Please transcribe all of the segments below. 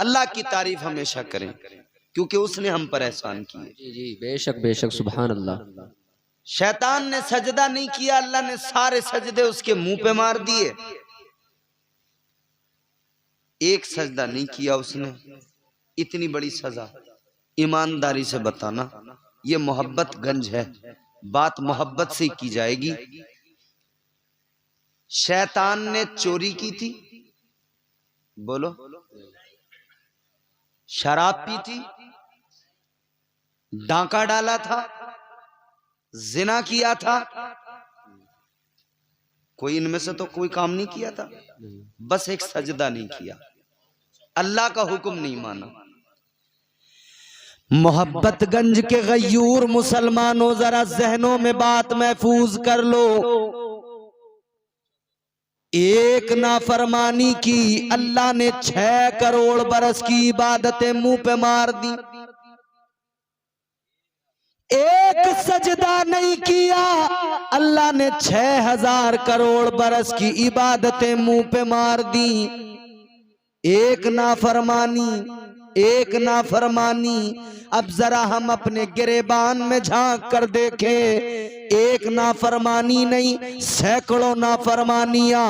अल्लाह की तारीफ हमेशा करें क्योंकि उसने हम पर एहसान किए। जी जी, बेशक बेशक, सुभान अल्लाह। शैतान ने सजदा नहीं किया, अल्लाह ने सारे सजदे उसके मुंह पे मार दिए। एक सजदा नहीं किया उसने, इतनी बड़ी सजा। ईमानदारी से बताना, ये मोहब्बत गंज है, बात मोहब्बत से की जाएगी। शैतान ने चोरी की थी, बोलो, शराब पी थी, डांका डाला था, जिना किया था, कोई इनमें से तो कोई काम नहीं किया था, बस एक सजदा नहीं किया, अल्लाह का हुक्म नहीं माना। मोहब्बतगंज के गयूर मुसलमानों, जरा जहनों में बात महफूज कर लो। एक नाफरमानी की अल्लाह ने 6 करोड़ बरस की इबादतें मुंह पे मार दी। एक सजदा नहीं किया, अल्लाह ने 6000 करोड़ बरस की इबादतें मुंह पे मार दी। एक नाफरमानी, एक नाफरमानी। अब जरा हम अपने गिरेबान में झांक कर देखें, एक नाफरमानी नहीं, सैकड़ों नाफरमानियां।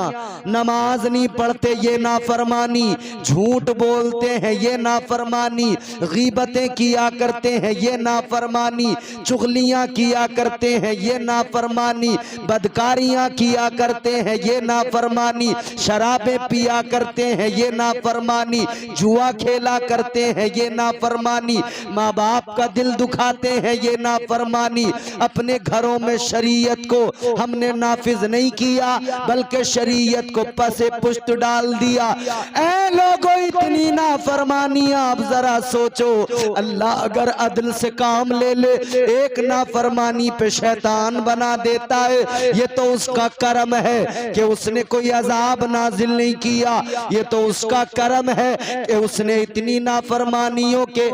नमाज नहीं पढ़ते ये नाफरमानी, झूठ बोलते हैं ये नाफरमानी, गीबतें किया करते हैं ये नाफरमानी, चुगलियां किया करते हैं ये नाफरमानी, बदकारियां किया करते हैं ये नाफरमानी, शराबें पिया करते हैं ये नाफरमानी, जुआ खेला करते हैं ये नाफरमानी, माँ बाप का दिल दुखाते हैं ये नाफरमानी। अपने घरों में शरीयत को हमने नाफिज नहीं किया, बल्कि शरीयत को पसे पुष्ट डाल दिया। ऐ लोगों, इतनी नाफरमानियां, आप जरा सोचो, अल्लाह अगर अदल से काम ले ले, एक नाफरमानी पे शैतान बना देता है, ये तो उसका करम है कि उसने कोई अजाब नाजिल नहीं किया, ये तो उसका करम है कि उसने इतनी नाफरमानियों के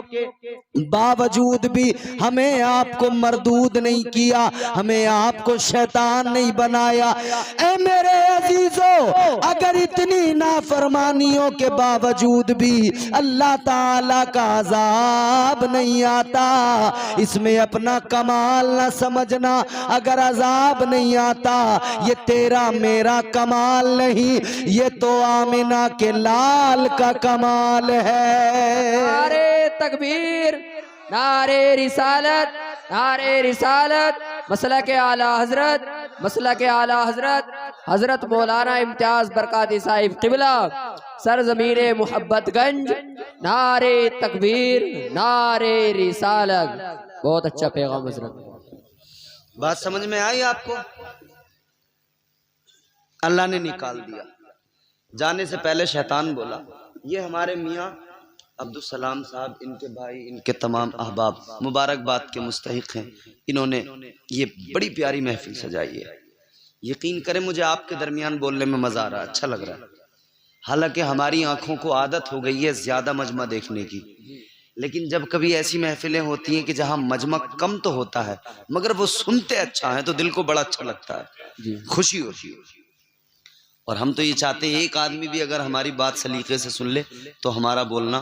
बावजूद भी हमें आपको मरदूद नहीं किया, हमें आपको शैतान नहीं बनाया। ऐ मेरे अजीजों, अगर इतनी नाफरमानियों के बावजूद भी अल्लाह ताला का अजाब नहीं आता, इसमें अपना कमाल न समझना। अगर अजाब नहीं आता, ये तेरा मेरा कमाल नहीं, ये तो आमिना के लाल का कमाल है। नारे तकबीर, नारे रिसालत, नारे रिसालत, मसला के आला हजरत, मसला के आला हजरत हजरत मौलाना इम्तियाज बरकाती साहिब क़िबला, सरज़मीने मोहब्बतगंज। नारे तकबीर, नारे रिसालत। बहुत अच्छा पैगाम हजरत। बात समझ में आई आपको? अल्लाह ने निकाल दिया। जाने से पहले शैतान बोला, ये हमारे मियाँ अब्दुल सलाम साहब, इनके भाई, इनके तमाम अहबाब मुबारकबाद के मुस्तहिक हैं, इन्होंने ये बड़ी प्यारी महफिल सजाई है। यकीन करें मुझे आपके दरमियान बोलने में मज़ा आ रहा है, अच्छा लग रहा है। हालांकि हमारी आंखों को आदत हो गई है ज़्यादा मजमा देखने की, लेकिन जब कभी ऐसी महफिलें होती हैं कि जहाँ मजमा कम तो होता है मगर वो सुनते अच्छा है तो दिल को बड़ा अच्छा लगता है, खुशी होती है। और हम तो ये चाहते हैं एक आदमी भी अगर हमारी बात सलीके से सुन ले तो हमारा बोलना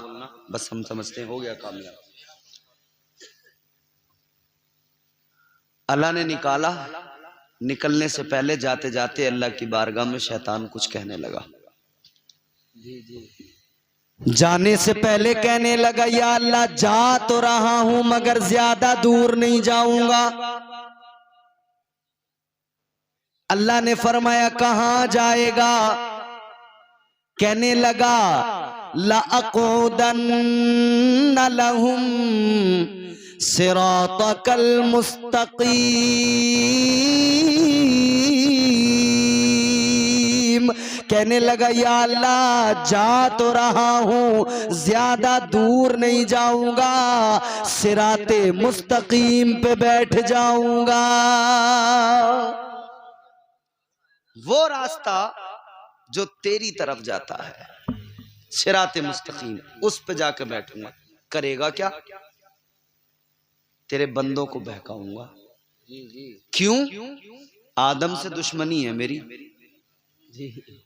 बस हम समझते हैं हो गया कामयाब। अल्लाह ने निकाला। निकलने से पहले जाते जाते अल्लाह की बारगाह में शैतान कुछ कहने लगा। जाने से पहले कहने लगा, या अल्लाह जा तो रहा हूं मगर ज्यादा दूर नहीं जाऊंगा। अल्लाह ने फरमाया कहां जाएगा? कहने लगा, लअक़ूदन्न लहुम सिरातकल मुस्तक़ीम। कहने लगा, या अल्लाह जा तो रहा हूं, ज्यादा दूर नहीं जाऊंगा, सिराते मुस्तकीम पे बैठ जाऊंगा। वो रास्ता जो तेरी तरफ जाता है, सिराते मुस्तकीम, उस पे जाकर बैठूंगा। करेगा क्या? तेरे बंदों को बहकाऊंगा। क्यों? आदम से दुश्मनी है मेरी,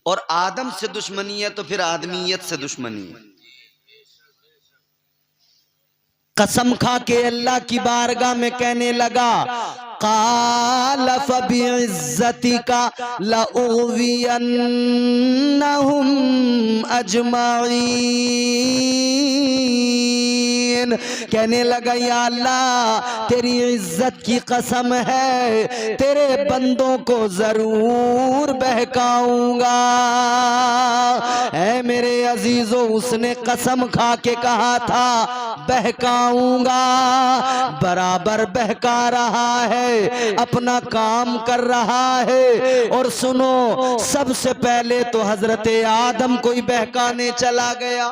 और आदम से दुश्मनी है तो फिर आदमीयत से दुश्मनी है। कसम खा के अल्लाह की बारगाह में कहने लगा, क़ाल फ़बिइज़्ज़तिका लउग़वियन्नहुम अजमईन। कहने लगा, या अल्लाह तेरी इज्जत की कसम है, तेरे बंदों को जरूर बहकाऊंगा। ऐ मेरे अजीजों, उसने कसम खा के कहा था बहकाऊंगा, बराबर बहका रहा है, अपना काम कर रहा है। और सुनो, सबसे पहले तो हजरत आदम को ही बहकाने चला गया।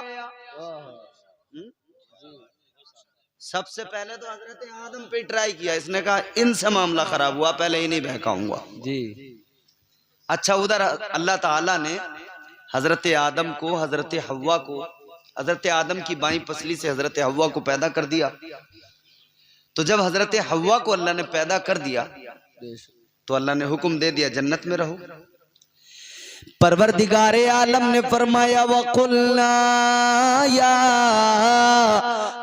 सबसे पहले तो हजरत आदम पे ट्राई किया, इसने कहा इनसे मामला खराब हुआ, पहले ही नहीं बहकाऊंगा जी। अच्छा, उधर अल्लाह ताला ने हजरत आदम को, हजरत हव्वा को, हजरत आदम की बाईं पसली से हजरत हव्वा को पैदा कर दिया। तो जब हजरत हव्वा को अल्लाह ने पैदा कर दिया तो अल्लाह ने हुक्म दे दिया जन्नत में रहो। परवरदिगारे आलम ने फरमाया, वकुल्ना या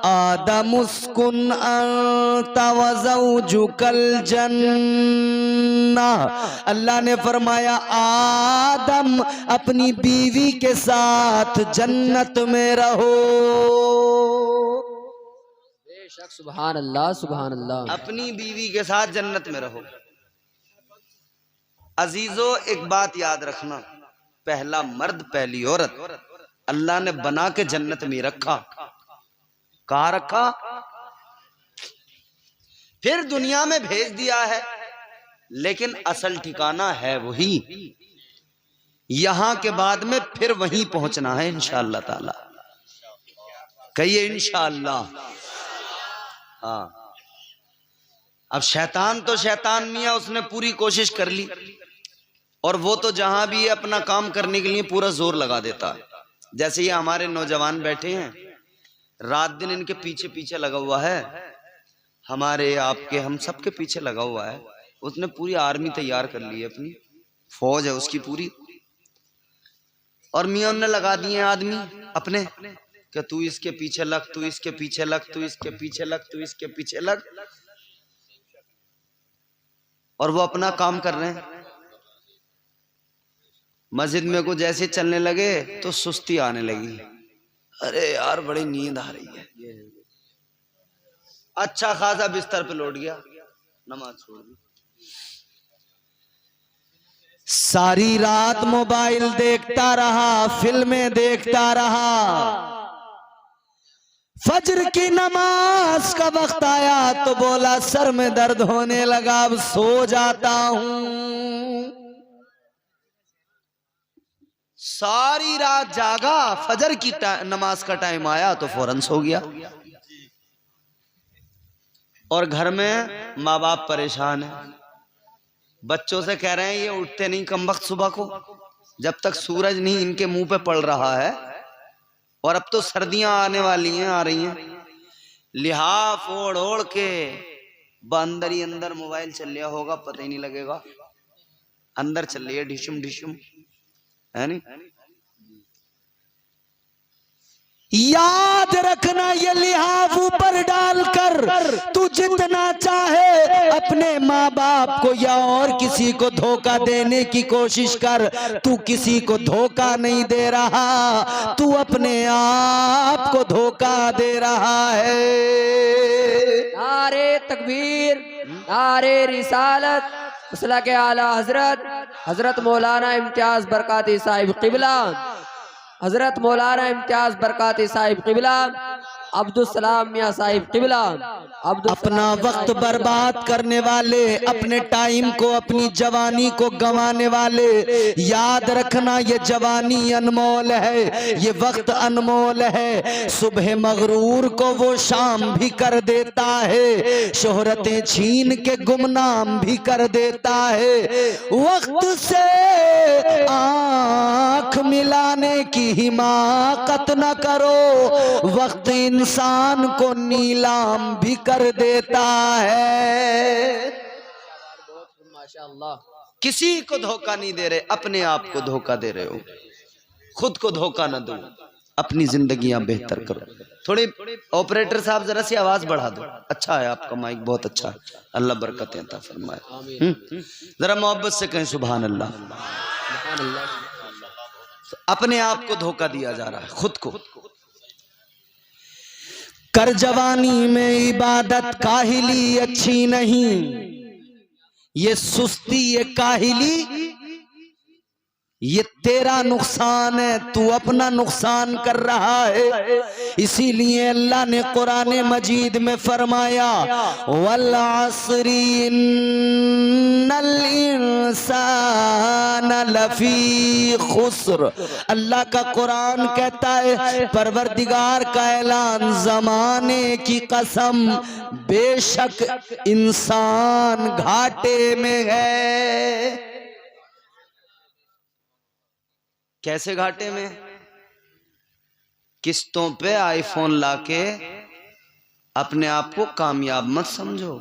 आदम उस्कुन अंता व ज़ौजुकल जन्नह। अल्लाह ने फरमाया, आदम अपनी बीवी के साथ जन्नत में रहो। बेशक, सुभान अल्लाह, सुभान अल्लाह। अपनी बीवी के साथ जन्नत में रहो। अजीजों, एक बात याद रखना, पहला मर्द पहली औरत अल्लाह ने बना के जन्नत में रखा। कहाँ रखा? फिर दुनिया में भेज दिया है, लेकिन असल ठिकाना है वही। यहां के बाद में फिर वहीं पहुंचना है इंशाअल्लाह ताला। कहिए इंशाअल्लाह। हाँ, अब शैतान तो शैतान मियां, उसने पूरी कोशिश कर ली, और वो तो जहां भी है अपना काम करने के लिए पूरा जोर लगा देता है। जैसे ये हमारे नौजवान बैठे हैं, रात दिन इनके पीछे पीछे लगा हुआ है, हमारे आपके हम सबके पीछे लगा हुआ है। उसने पूरी आर्मी तैयार कर ली है, अपनी फौज है उसकी पूरी। और मियां ने लगा दिए आदमी अपने कि तू इसके पीछे लग, तू इसके पीछे लग, तू इसके पीछे लग, तू इसके पीछे लग, और वो अपना काम कर रहे हैं। मस्जिद में को जैसे चलने लगे तो सुस्ती आने लगी, अरे यार बड़ी नींद आ रही है। अच्छा खासा बिस्तर पे लौट गया, नमाज छोड़ दी। सारी रात मोबाइल देखता रहा, फिल्में देखता रहा। फजर की नमाज का वक्त आया तो बोला सर में दर्द होने लगा, अब सो जाता हूं। सारी रात जागा, फजर की नमाज का टाइम आया तो फौरन सो गया। और घर में माँ बाप परेशान है, बच्चों से कह रहे हैं ये उठते नहीं कमबख्त सुबह को, जब तक सूरज नहीं इनके मुंह पे पड़ रहा है। और अब तो सर्दियां आने वाली हैं, आ रही हैं, लिहाफ ओढ़ ओढ़ के अंदर ही अंदर मोबाइल चल लिया होगा, पता ही नहीं लगेगा, अंदर चल रही है ढिशुम ढिशुम, है नहीं? याद रखना, ये लिहाफ ऊपर डालकर तू जितना चाहे अपने माँ बाप को या और किसी को धोखा देने की कोशिश कर, तू किसी को धोखा नहीं दे रहा, तू अपने आप को धोखा दे रहा है। नारे तकबीर, नारे रिसालत, मसला के आला हजरत हजरत मौलाना इम्तियाज बरकाती साहिब किबला, हजरत मौलाना इम्तियाज बरकाती साहिब किबला, अब्दुल सलाम मियां साहिब किबला। अपना वक्त बर्बाद करने वाले, अपने टाइम को, अपनी जवानी को गंवाने वाले, याद रखना ये जवानी अनमोल है, ये वक्त अनमोल है। सुबह मगरूर को वो शाम भी कर देता है, शोहरतें छीन के गुमनाम भी कर देता है। वक्त से आंख मिलाने की हिमाकत न करो, वक्त इंसान को नीलाम भी कर देता है। माशाअल्लाह, किसी को धोखा नहीं दे रहे, अपने आप को धोखा दे रहे हो। खुद को धोखा न दो, अपनी जिंदगियां बेहतर करो। थोड़ी ऑपरेटर साहब जरा सी आवाज बढ़ा दो। अच्छा है आपका माइक, बहुत अच्छा है, अल्लाह बरकतें अता फरमाए। जरा मोहब्बत से कहें सुभान अल्लाह। अपने आप को धोखा दिया जा रहा है, खुद को। कर जवानी में इबादत काहिली अच्छी नहीं, ये सुस्ती ये काहिली ये तेरा नुकसान है, तू अपना नुकसान कर रहा है। इसीलिए अल्लाह ने कुरान मजीद में फरमाया वल अस्री इन्नल इंसान लफी खुस्र। अल्लाह का कुरान कहता है, परवरदिगार का ऐलान, जमाने की कसम बेशक इंसान घाटे में है। कैसे घाटे में? किस्तों पे आईफोन लाके अपने आप को कामयाब मत समझो।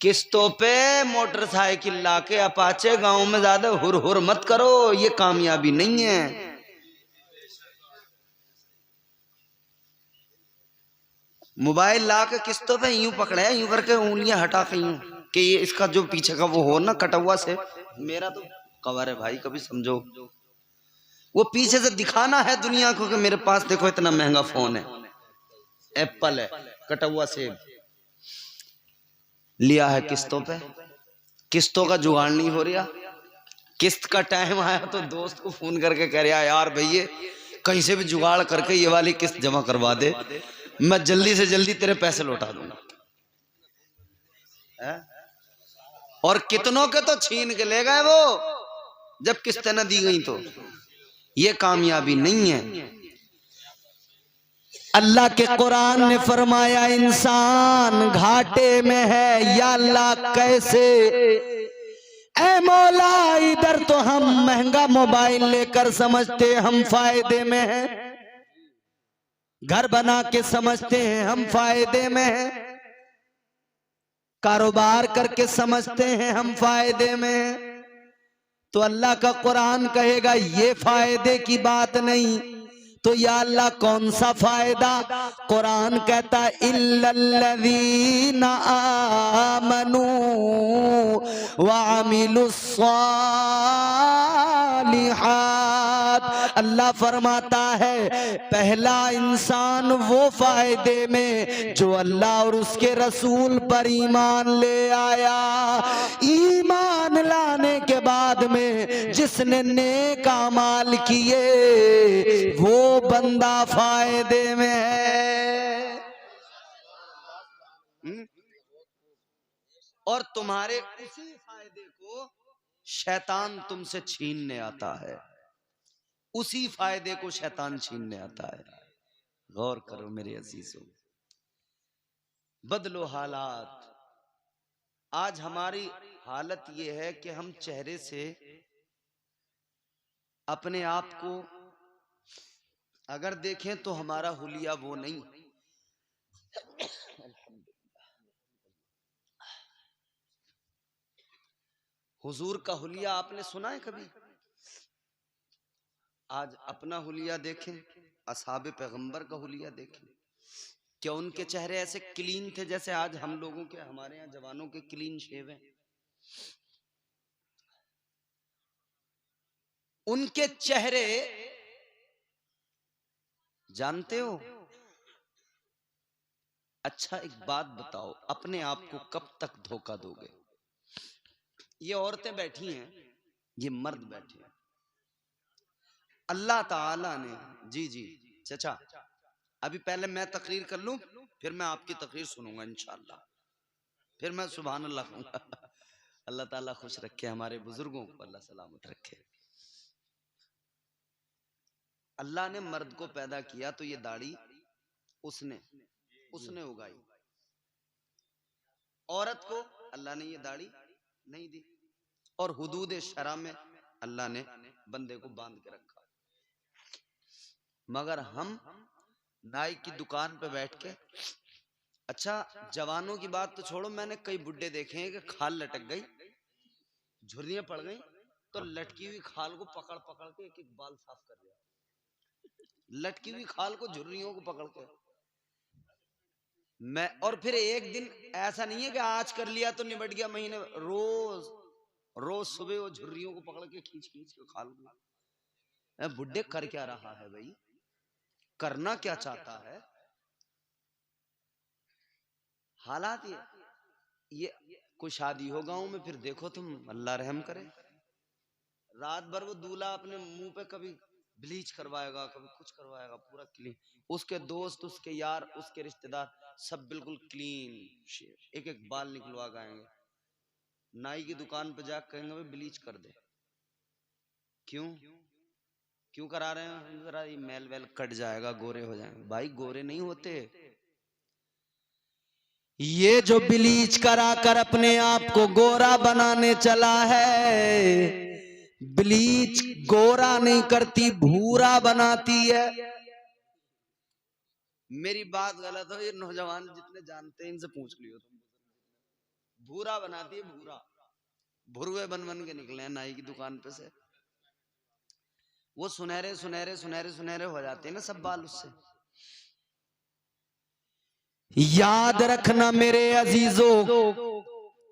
किस्तों पे मोटरसाइकिल लाके अपाचे गांव में ज्यादा हुर हुर मत करो, ये कामयाबी नहीं है। मोबाइल लाके किस्तों पे यूं पकड़े, यूं करके उंगलियां हटा के यूं कि ये इसका जो पीछे का वो हो ना कटवा से, मेरा तो कवर है भाई, कभी समझो। वो पीछे से दिखाना है दुनिया को कि मेरे पास देखो इतना महंगा फोन है, एप्पल है, कटवा सेब लिया है किस्तों पे। किस्तों का जुगाड़ नहीं हो रहा। किस्त का टाइम आया तो दोस्त को फोन करके कह रहा यार भैया कहीं से भी जुगाड़ करके ये वाली किस्त जमा करवा दे, मैं जल्दी से जल्दी तेरे पैसे लौटा दूंगा। और कितनों के तो छीन के ले गए वो, जब किस्तें न दी गई। तो ये कामयाबी नहीं है। अल्लाह के कुरान ने फरमाया इंसान घाटे में है। या अल्लाह कैसे? ऐ मौला इधर तो हम महंगा मोबाइल लेकर समझते हम फायदे में हैं, घर बना के समझते हैं हम फायदे में हैं, कारोबार करके समझते हैं हम फायदे में हैं। तो अल्लाह का कुरान कहेगा ये फायदे की बात नहीं, तो या अल्लाह कौन सा फायदा? कुरान कहता इल्लल्लज़ीना आमनू व अमिलुस्सालिहात। अल्लाह फरमाता है पहला इंसान वो फायदे में जो अल्लाह और उसके रसूल पर ईमान ले आया। ईमान लाने के बाद में जिसने नेक अमाल किए वो बंदा फायदे में है। और तुम्हारे उसी फायदे को शैतान तुमसे छीनने आता है, उसी फायदे को शैतान छीनने आता है। गौर करो मेरे अजीजों, बदलो हालात। आज हमारी हालत यह है कि हम चेहरे से अपने आप को अगर देखें तो हमारा हुलिया वो नहीं। हुजूर का हुलिया आपने सुना है कभी? आज अपना हुलिया देखें, असहाबे पैगंबर का हुलिया देखें। क्या उनके चेहरे ऐसे क्लीन थे जैसे आज हम लोगों के, हमारे यहाँ जवानों के क्लीन शेव हैं? उनके चेहरे जानते हो? अच्छा एक बात बताओ, अपने आप को कब तक धोखा दोगे? ये औरतें बैठी हैं, ये मर्द बैठे हैं। अल्लाह ताला ने, जी जी चाचा, अभी पहले मैं तकरीर कर लूं, फिर मैं आपकी तकरीर सुनूंगा इंशाअल्लाह, फिर मैं सुभान अल्लाह कहूंगा। अल्लाह ताला खुश रखे, हमारे बुजुर्गों को अल्लाह सलामत रखे। अल्लाह ने मर्द को पैदा किया तो ये दाढ़ी उसने उगाई। औरत को अल्लाह ने ये दाढ़ी नहीं दी। और हुदूद शरा में अल्लाह ने बंदे को बांध के रखा। मगर हम नाई की दुकान पे बैठ के, अच्छा जवानों की बात तो छोड़ो, मैंने कई बुड्ढे देखे हैं कि खाल लटक गई, झुर्रियां पड़ गई, तो लटकी हुई खाल को पकड़ पकड़ के एक एक बाल साफ कर दिया। लटकी हुई खाल को, झुर्रियों को पकड़ के मैं। और फिर एक दिन ऐसा नहीं है कि आज कर लिया तो निबट गया, महीने रोज रोज सुबह वो झुर्रियों को पकड़ के खींच खींच के खाल को। बुड्ढे कर क्या रहा है भाई, करना क्या चाहता है? हालात ये कोई शादी हो गांव में, फिर देखो तुम, अल्लाह रहम करे, रात भर वो दूल्हा अपने मुंह पे कभी ब्लीच करवाएगा, कभी कुछ करवाएगा, पूरा क्लीन। उसके दोस्त, उसके यार, उसके रिश्तेदार सब बिल्कुल क्लीन शेव, एक एक बाल निकलवा गाएंगे। नाई की दुकान पे जाकर कहेंगे भाई ब्लीच कर दे। क्यों क्यों करा रहे हैं? जरा ये मैल वैल कट जाएगा, गोरे हो जाएंगे। भाई गोरे नहीं होते, ये जो ब्लीच करा कर अपने आप को गोरा बनाने चला है, ब्लीच गोरा नहीं करती, भूरा बनाती है। मेरी बात गलत हो, ये नौजवान जितने जानते हैं इनसे पूछ लियो तुम। भूरा बनाती है, भूरा। भुरवे बन बन के निकले हैं नाई की दुकान पे से, वो सुनहरे सुनहरे सुनहरे सुनहरे हो जाते हैं ना सब बाल उससे। याद रखना मेरे अजीजों,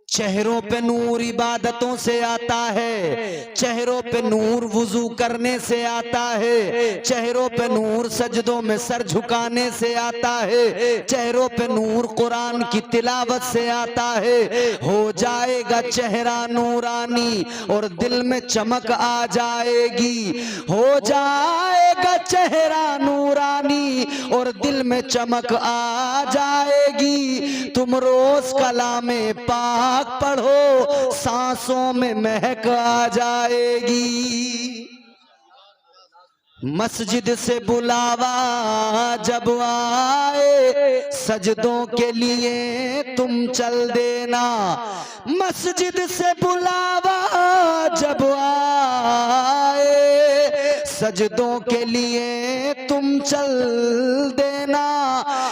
चेहरों पे नूर इबादतों से आता है, चेहरों पे नूर वुजू करने से आता है, चेहरों पे नूर सजदों में सर झुकाने से आता है, चेहरों पे नूर कुरान की तिलावत से आता है। हो जाएगा चेहरा नूरानी और दिल में चमक आ जाएगी, हो जाएगा चेहरा नूरानी और दिल में चमक आ जाएगी। तुम रोज कलामे पाक पढ़ो, सांसों में महक आ जाएगी। मस्जिद से बुलावा जब आए, सजदों के लिए तुम चल देना। मस्जिद से बुलावा जब आए, सजदों के लिए तुम चल देना।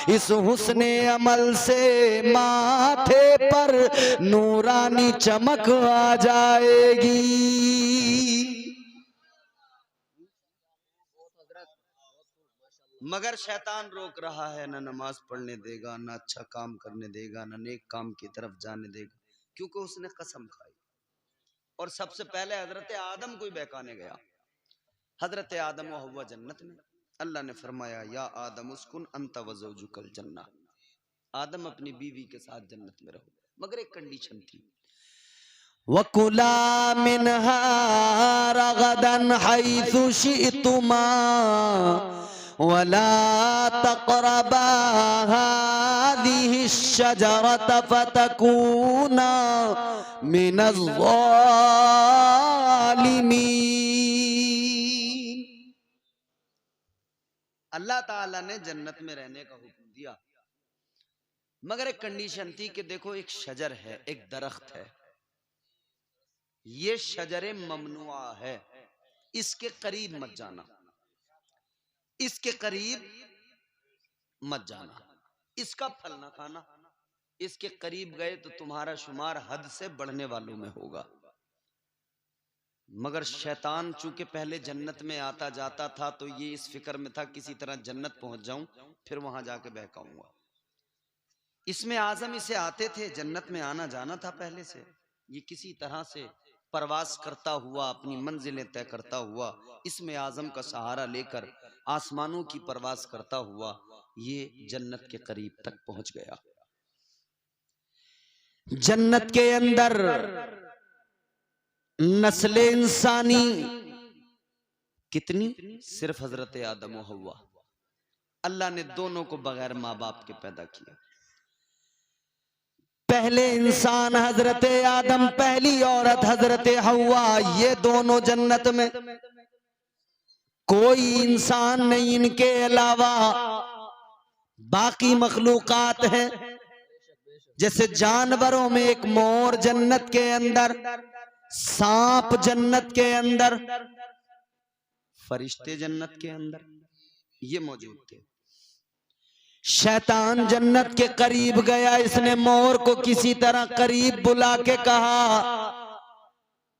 इस हुस्ने अमल से माथे पर नूरानी चमक आ जाएगी। मगर शैतान रोक रहा है, ना नमाज पढ़ने देगा, ना अच्छा काम करने देगा, ना नेक काम की तरफ जाने देगा, क्योंकि उसने कसम खाई। और सबसे पहले हजरत आदम को ही बहकाने गया। हजरत आदम व हव्वा जन्नत में, अल्लाह ने फरमाया या आदम उस्कुन अंत व ज़ौजुकल जन्नह, आदम अपनी बीवी के साथ जन्नत में रहो, मगर एक कंडीशन थी, वकुला मिनहा रगदन हैसु शि'तुमा वला तक़रबा हाज़िहि शजरत फतकूना मिनज़ ज़ालिमीन। अल्लाह ताला ने जन्नत में रहने का हुक्म दिया, मगर एक कंडीशन थी कि देखो एक शजर है, एक दरख्त है, ये शजरे ममनुआ है, इसके करीब मत जाना, इसके करीब मत जाना, इसका फल ना खाना। इसके करीब गए तो तुम्हारा शुमार हद से बढ़ने वालों में होगा। मगर शैतान चूंकि पहले जन्नत में आता जाता था तो ये इस फिक्र में था किसी तरह जन्नत पहुंच जाऊं, फिर वहां जाके बहकाऊंगा। इसमें आजम इसे आते थे, जन्नत में आना जाना था पहले से, ये किसी तरह से परवास करता हुआ, अपनी मंजिलें तय करता हुआ, इसमें आजम का सहारा लेकर आसमानों की परवास करता हुआ ये जन्नत के करीब तक पहुंच गया। जन्नत के अंदर नस्ल इंसानी कितनी? सिर्फ हजरत आदम और हव्वा। अल्लाह ने दोनों को बगैर माँ बाप के पैदा किया। पहले इंसान हजरत आदम, पहली औरत हजरत हव्वा, ये दोनों जन्नत में, कोई इंसान नहीं इनके अलावा। बाकी मखलूकात हैं, जैसे जानवरों में एक मोर जन्नत के अंदर, सांप जन्नत के अंदर, फरिश्ते जन्नत के अंदर, ये मौजूद थे। शैतान जन्नत के करीब गया, इसने मोर को किसी तरह करीब बुला के कहा,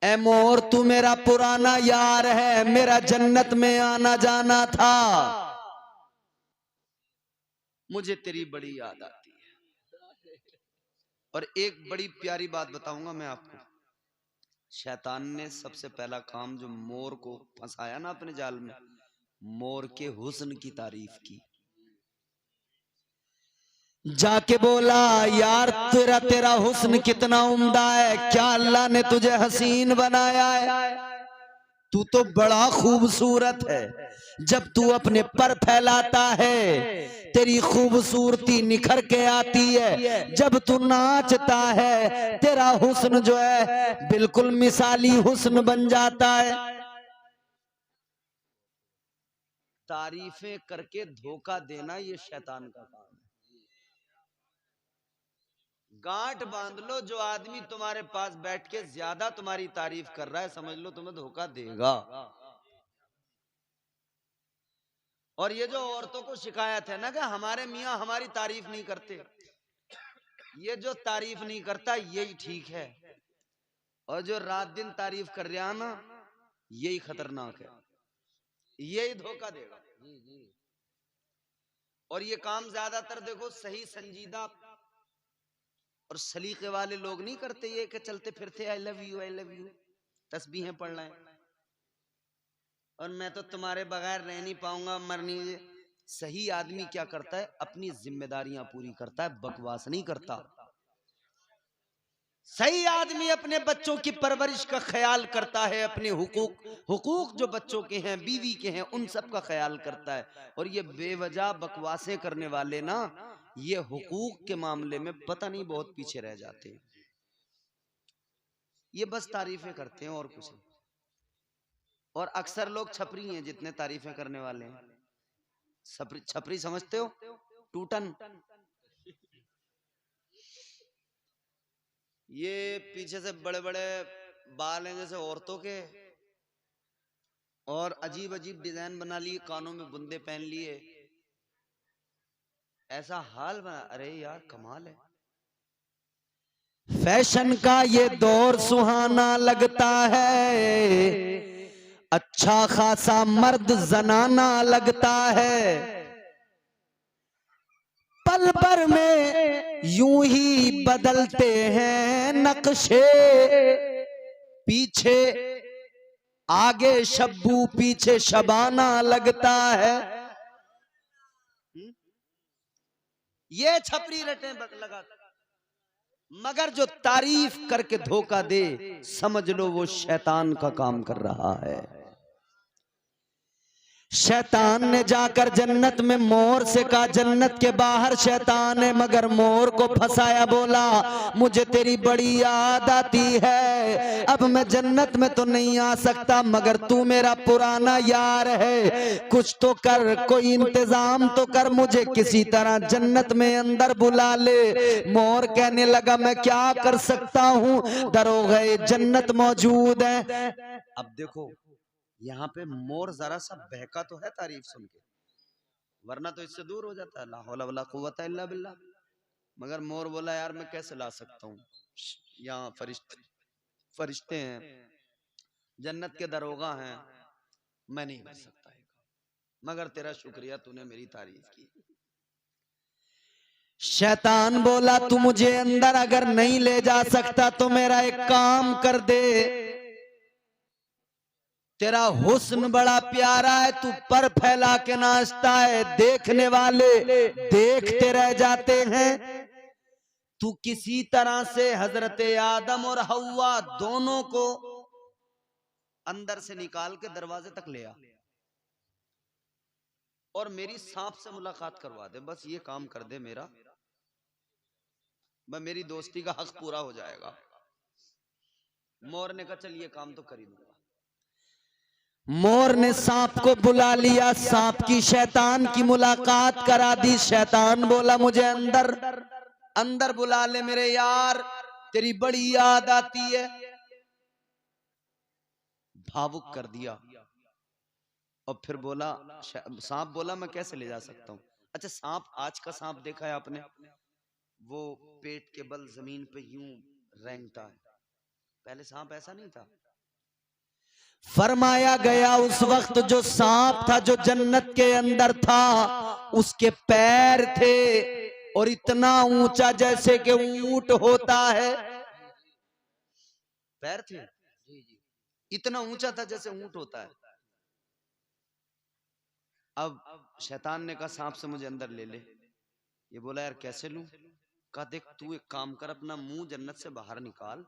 ए मोर तू मेरा पुराना यार है, मेरा जन्नत में आना जाना था, मुझे तेरी बड़ी याद आती है। और एक बड़ी प्यारी बात बताऊंगा मैं आपको, शैतान ने सबसे पहला काम जो मोर को फंसाया ना अपने जाल में, मोर के हुस्न की तारीफ की। जाके बोला यार तेरा तेरा हुस्न कितना उम्दा है, क्या अल्लाह ने तुझे हसीन बनाया है, तू तो बड़ा खूबसूरत है। जब तू अपने पर फैलाता है तेरी खूबसूरती निखर के आती है, जब तू नाचता है तेरा हुस्न जो है बिल्कुल मिसाली हुस्न बन जाता है। तारीफें करके धोखा देना ये शैतान का काम है। गांठ बांध लो, जो आदमी तुम्हारे पास बैठ के ज्यादा तुम्हारी तारीफ कर रहा है समझ लो तुम्हें धोखा देगा। और ये जो औरतों को शिकायत है ना कि हमारे मियां हमारी तारीफ नहीं करते, ये जो तारीफ नहीं करता यही ठीक है, और जो रात दिन तारीफ कर रहा ना यही खतरनाक है, यही धोखा देगा। और ये काम ज्यादातर देखो सही संजीदा और सलीके वाले लोग नहीं करते, ये कि चलते फिरते आई लव यू तस्बीहें पढ़ रहे हैं और मैं तो तुम्हारे बगैर रह नहीं पाऊंगा, मर नहीं। सही आदमी क्या करता है, अपनी जिम्मेदारियां पूरी करता है, बकवास नहीं करता। सही आदमी अपने बच्चों की परवरिश का ख्याल करता है, अपने हुकूक जो बच्चों के हैं बीवी के हैं उन सब का ख्याल करता है। और ये बेवजह बकवासें करने वाले ना ये हुकूक के मामले में पता नहीं बहुत पीछे रह जाते हैं, ये बस तारीफें करते हैं और कुछ नहीं। और अक्सर लोग छपरी हैं जितने तारीफें करने वाले हैं। छपरी समझते हो, टूटन। ये पीछे से बड़े बड़े बाल हैं जैसे औरतों के, और अजीब अजीब डिजाइन बना लिए, कानों में बुंदे पहन लिए, ऐसा हाल बना। अरे यार कमाल है। फैशन का ये दौर सुहाना लगता है, अच्छा खासा मर्द जनाना लगता है, पल भर में यूं ही बदलते हैं नक्शे, पीछे आगे शब्बू पीछे शबाना लगता है। ये छपरी रटे लगा, मगर जो तारीफ करके धोखा दे समझ लो वो शैतान का काम कर रहा है। शैतान ने जाकर जन्नत में मोर से कहा, जन्नत के बाहर शैतान है मगर मोर को फंसाया, बोला मुझे तेरी बड़ी याद आती है, अब मैं जन्नत में तो नहीं आ सकता मगर तू मेरा पुराना यार है, कुछ तो कर, कोई इंतजाम तो कर, मुझे किसी तरह जन्नत में अंदर बुला ले। मोर कहने लगा मैं क्या कर सकता हूँ, दरोगे जन्नत मौजूद है। अब देखो यहाँ पे मोर जरा सा बहका तो है तारीफ सुन के, वरना तो इससे दूर हो जाता है, ला हौला वला कुव्वता इल्ला बिल्लाह। मगर मोर बोला यार मैं कैसे ला सकता हूँ, यहाँ फरिश्ते हैं, जन्नत के दरोगा हैं, मैं नहीं कर सकता है, मगर तेरा शुक्रिया तूने मेरी तारीफ की। शैतान बोला तू मुझे अंदर अगर नहीं ले जा सकता तो मेरा एक काम कर दे, तेरा हुस्न बड़ा प्यारा है, तू पर फैला के नाचता है, देखने वाले देखते रह जाते हैं, तू किसी तरह से हजरत आदम और हव्वा दोनों को अंदर से निकाल के दरवाजे तक ले आ और मेरी सांप से मुलाकात करवा दे, बस ये काम कर दे मेरा, मेरी दोस्ती का हक पूरा हो जाएगा। मोर ने कहा चल ये काम तो कर ही दूंगा। मोर ने सांप को बुला लिया, सांप की शैतान की मुलाकात करा दी। शैतान बोला मुझे अंदर अंदर बुला ले मेरे यार, तेरी बड़ी याद आती है। भावुक कर दिया और फिर बोला, सांप बोला मैं कैसे ले जा सकता हूँ। अच्छा सांप, आज का सांप देखा है आपने, वो पेट के बल जमीन पे यूं रेंगता है, पहले सांप ऐसा नहीं था। फरमाया गया उस वक्त जो सांप था जो जन्नत के अंदर था उसके पैर थे और इतना ऊंचा जैसे कि ऊंट होता है। पैर थे इतना ऊंचा था जैसे ऊंट होता है। अब शैतान ने कहा सांप से मुझे अंदर ले ले। ये बोला यार कैसे लूं? कहा देख तू एक काम कर, अपना मुंह जन्नत से बाहर निकाल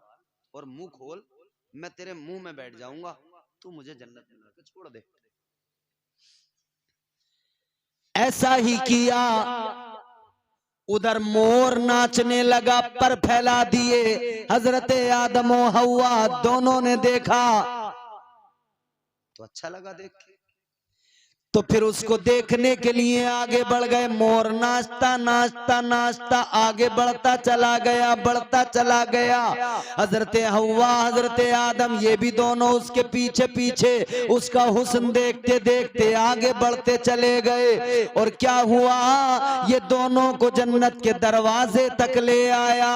और मुंह खोल, मैं तेरे मुंह में बैठ जाऊंगा, तू मुझे जन्नत में लाके छोड़ दे। ऐसा ही किया। उधर मोर नाचने लगा, पर फैला दिए। हजरत आदम और हव्वा दोनों ने देखा तो अच्छा लगा देख के, तो फिर उसको देखने के लिए आगे बढ़ गए। मोर नाचता नाचता नाचता आगे बढ़ता चला गया, बढ़ता चला गया। हजरत हव्वा हजरत आदम ये भी दोनों उसके पीछे पीछे उसका हुस्न देखते देखते आगे बढ़ते चले गए। और क्या हुआ, ये दोनों को जन्नत के दरवाजे तक ले आया।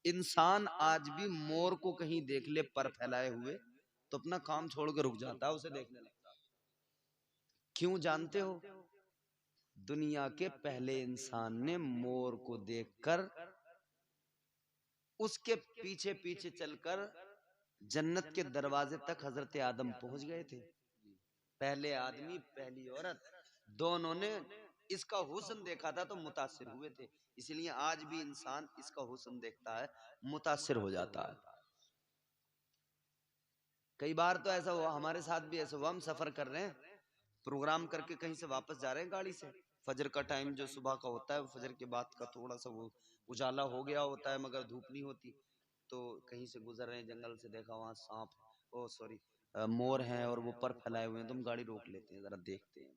इंसान आज भी मोर को कहीं देख ले पर फैलाए हुए तो अपना काम छोड़ के रुक जाता है, उसे देखने लगता है। क्यों जानते हो? दुनिया के पहले इंसान ने मोर को देखकर उसके पीछे पीछे चलकर जन्नत के दरवाजे तक हजरत आदम पहुंच गए थे। पहले आदमी पहली औरत दोनों ने इसका हुस्न देखा था तो मुतासिर हुए थे। इसलिए आज भी इंसान इसका हुस्न देखता है, मुतासिर हो जाता है। कई बार तो ऐसा हुआ, हमारे साथ भी ऐसा हुआ, हम सफर कर रहे हैं, प्रोग्राम करके कहीं से वापस जा रहे हैं गाड़ी से। फजर का टाइम जो सुबह का होता है, फजर के बाद का थोड़ा सा वो उजाला हो गया होता है मगर धूप नहीं होती। तो कहीं से गुजर रहे हैं, जंगल से देखा वहां सांप, ओ सॉरी मोर हैं और वो पर फैलाए हुए हैं। तुम गाड़ी रोक लेते हैं, जरा देखते हैं।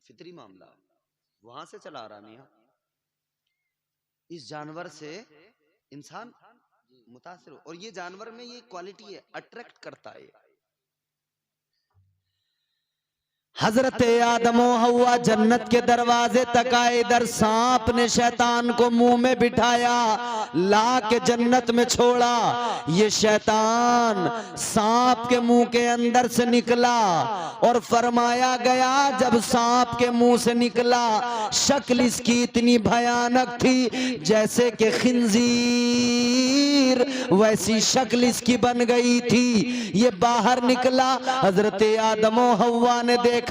फितरी मामला वहां से चला रहा मियां। इस जानवर से इंसान मुतासिर हो, और ये जानवर में ये क्वालिटी है, अट्रैक्ट करता है। हजरत आदम और हव्वा जन्नत के दरवाजे तक आए। इधर सांप ने शैतान को मुंह में बिठाया, ला के जन्नत में छोड़ा। ये शैतान सांप के मुंह के अंदर से निकला और फरमाया गया, जब सांप के मुंह से निकला शक्ल इसकी इतनी भयानक थी जैसे कि खिंजीर, वैसी शक्ल इसकी बन गई थी। ये बाहर निकला, हजरत आदम और हव्वा ने देखा।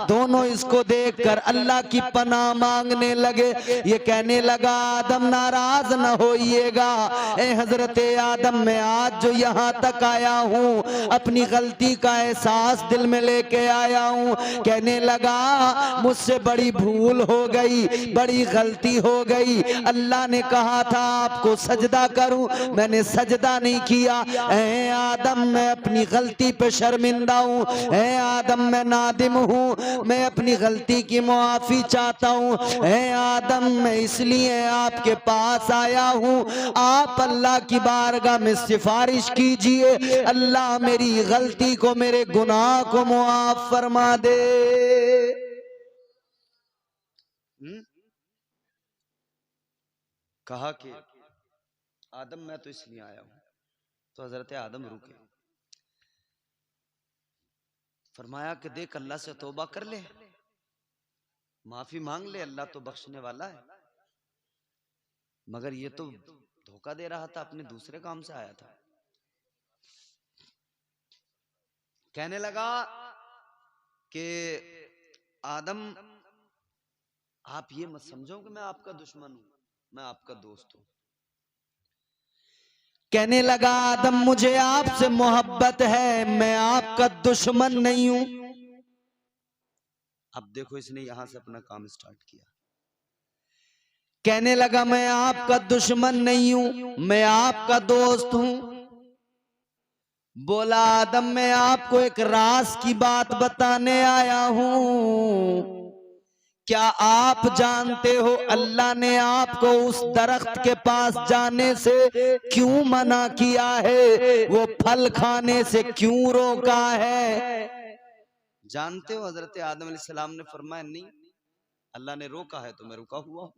दोनों इसको देखकर अल्लाह की पनाह मांगने लगे। ये कहने लगा, आदम नाराज न होइएगा। ए हजरत आदम, मैं आज जो यहाँ तक आया हूँ अपनी गलती का एहसास दिल में लेके आया हूँ। कहने लगा, मुझसे बड़ी भूल हो गई, बड़ी गलती हो गई। अल्लाह ने कहा था आपको सजदा करूं, मैंने सजदा नहीं किया। ए आदम, मैं अपनी गलती पे शर्मिंदा हूँ। ए आदम, मैं नादिम हूँ, मैं अपनी गलती की मुआफी चाहता हूँ। ए आदम, मैं इसलिए आपके पास आया हूँ, आप अल्लाह की बारगाह में सिफारिश कीजिए, अल्लाह मेरी गलती को, मेरे गुनाह को मुआफ फरमा दे। कहा कि आदम मैं तो इसलिए आया हूं। तो हजरत आदम रुके, फरमाया कि देख अल्लाह से तौबा कर ले, माफी मांग ले, अल्लाह तो बख्शने वाला है। मगर ये तो धोखा दे रहा था, अपने दूसरे काम से आया था। कहने लगा कि आदम आप ये मत समझो कि मैं आपका दुश्मन हूं, मैं आपका दोस्त हूं। कहने लगा, आदम मुझे आपसे मोहब्बत है, मैं आपका दुश्मन नहीं हूं। अब देखो इसने यहां से अपना काम स्टार्ट किया। कहने लगा, मैं आपका दुश्मन नहीं हूं, मैं आपका दोस्त हूं। बोला, आदम मैं आपको एक राज की बात बताने आया हूं। क्या आप जानते हो अल्लाह ने आपको उस दरख्त के पास जाने से क्यों मना किया है, वो फल खाने से क्यों रोका है? जानते हो? हजरत आदम अलैहिस्सलाम ने फरमाया, नहीं, अल्लाह ने रोका है तो मैं रुका हुआ हूं,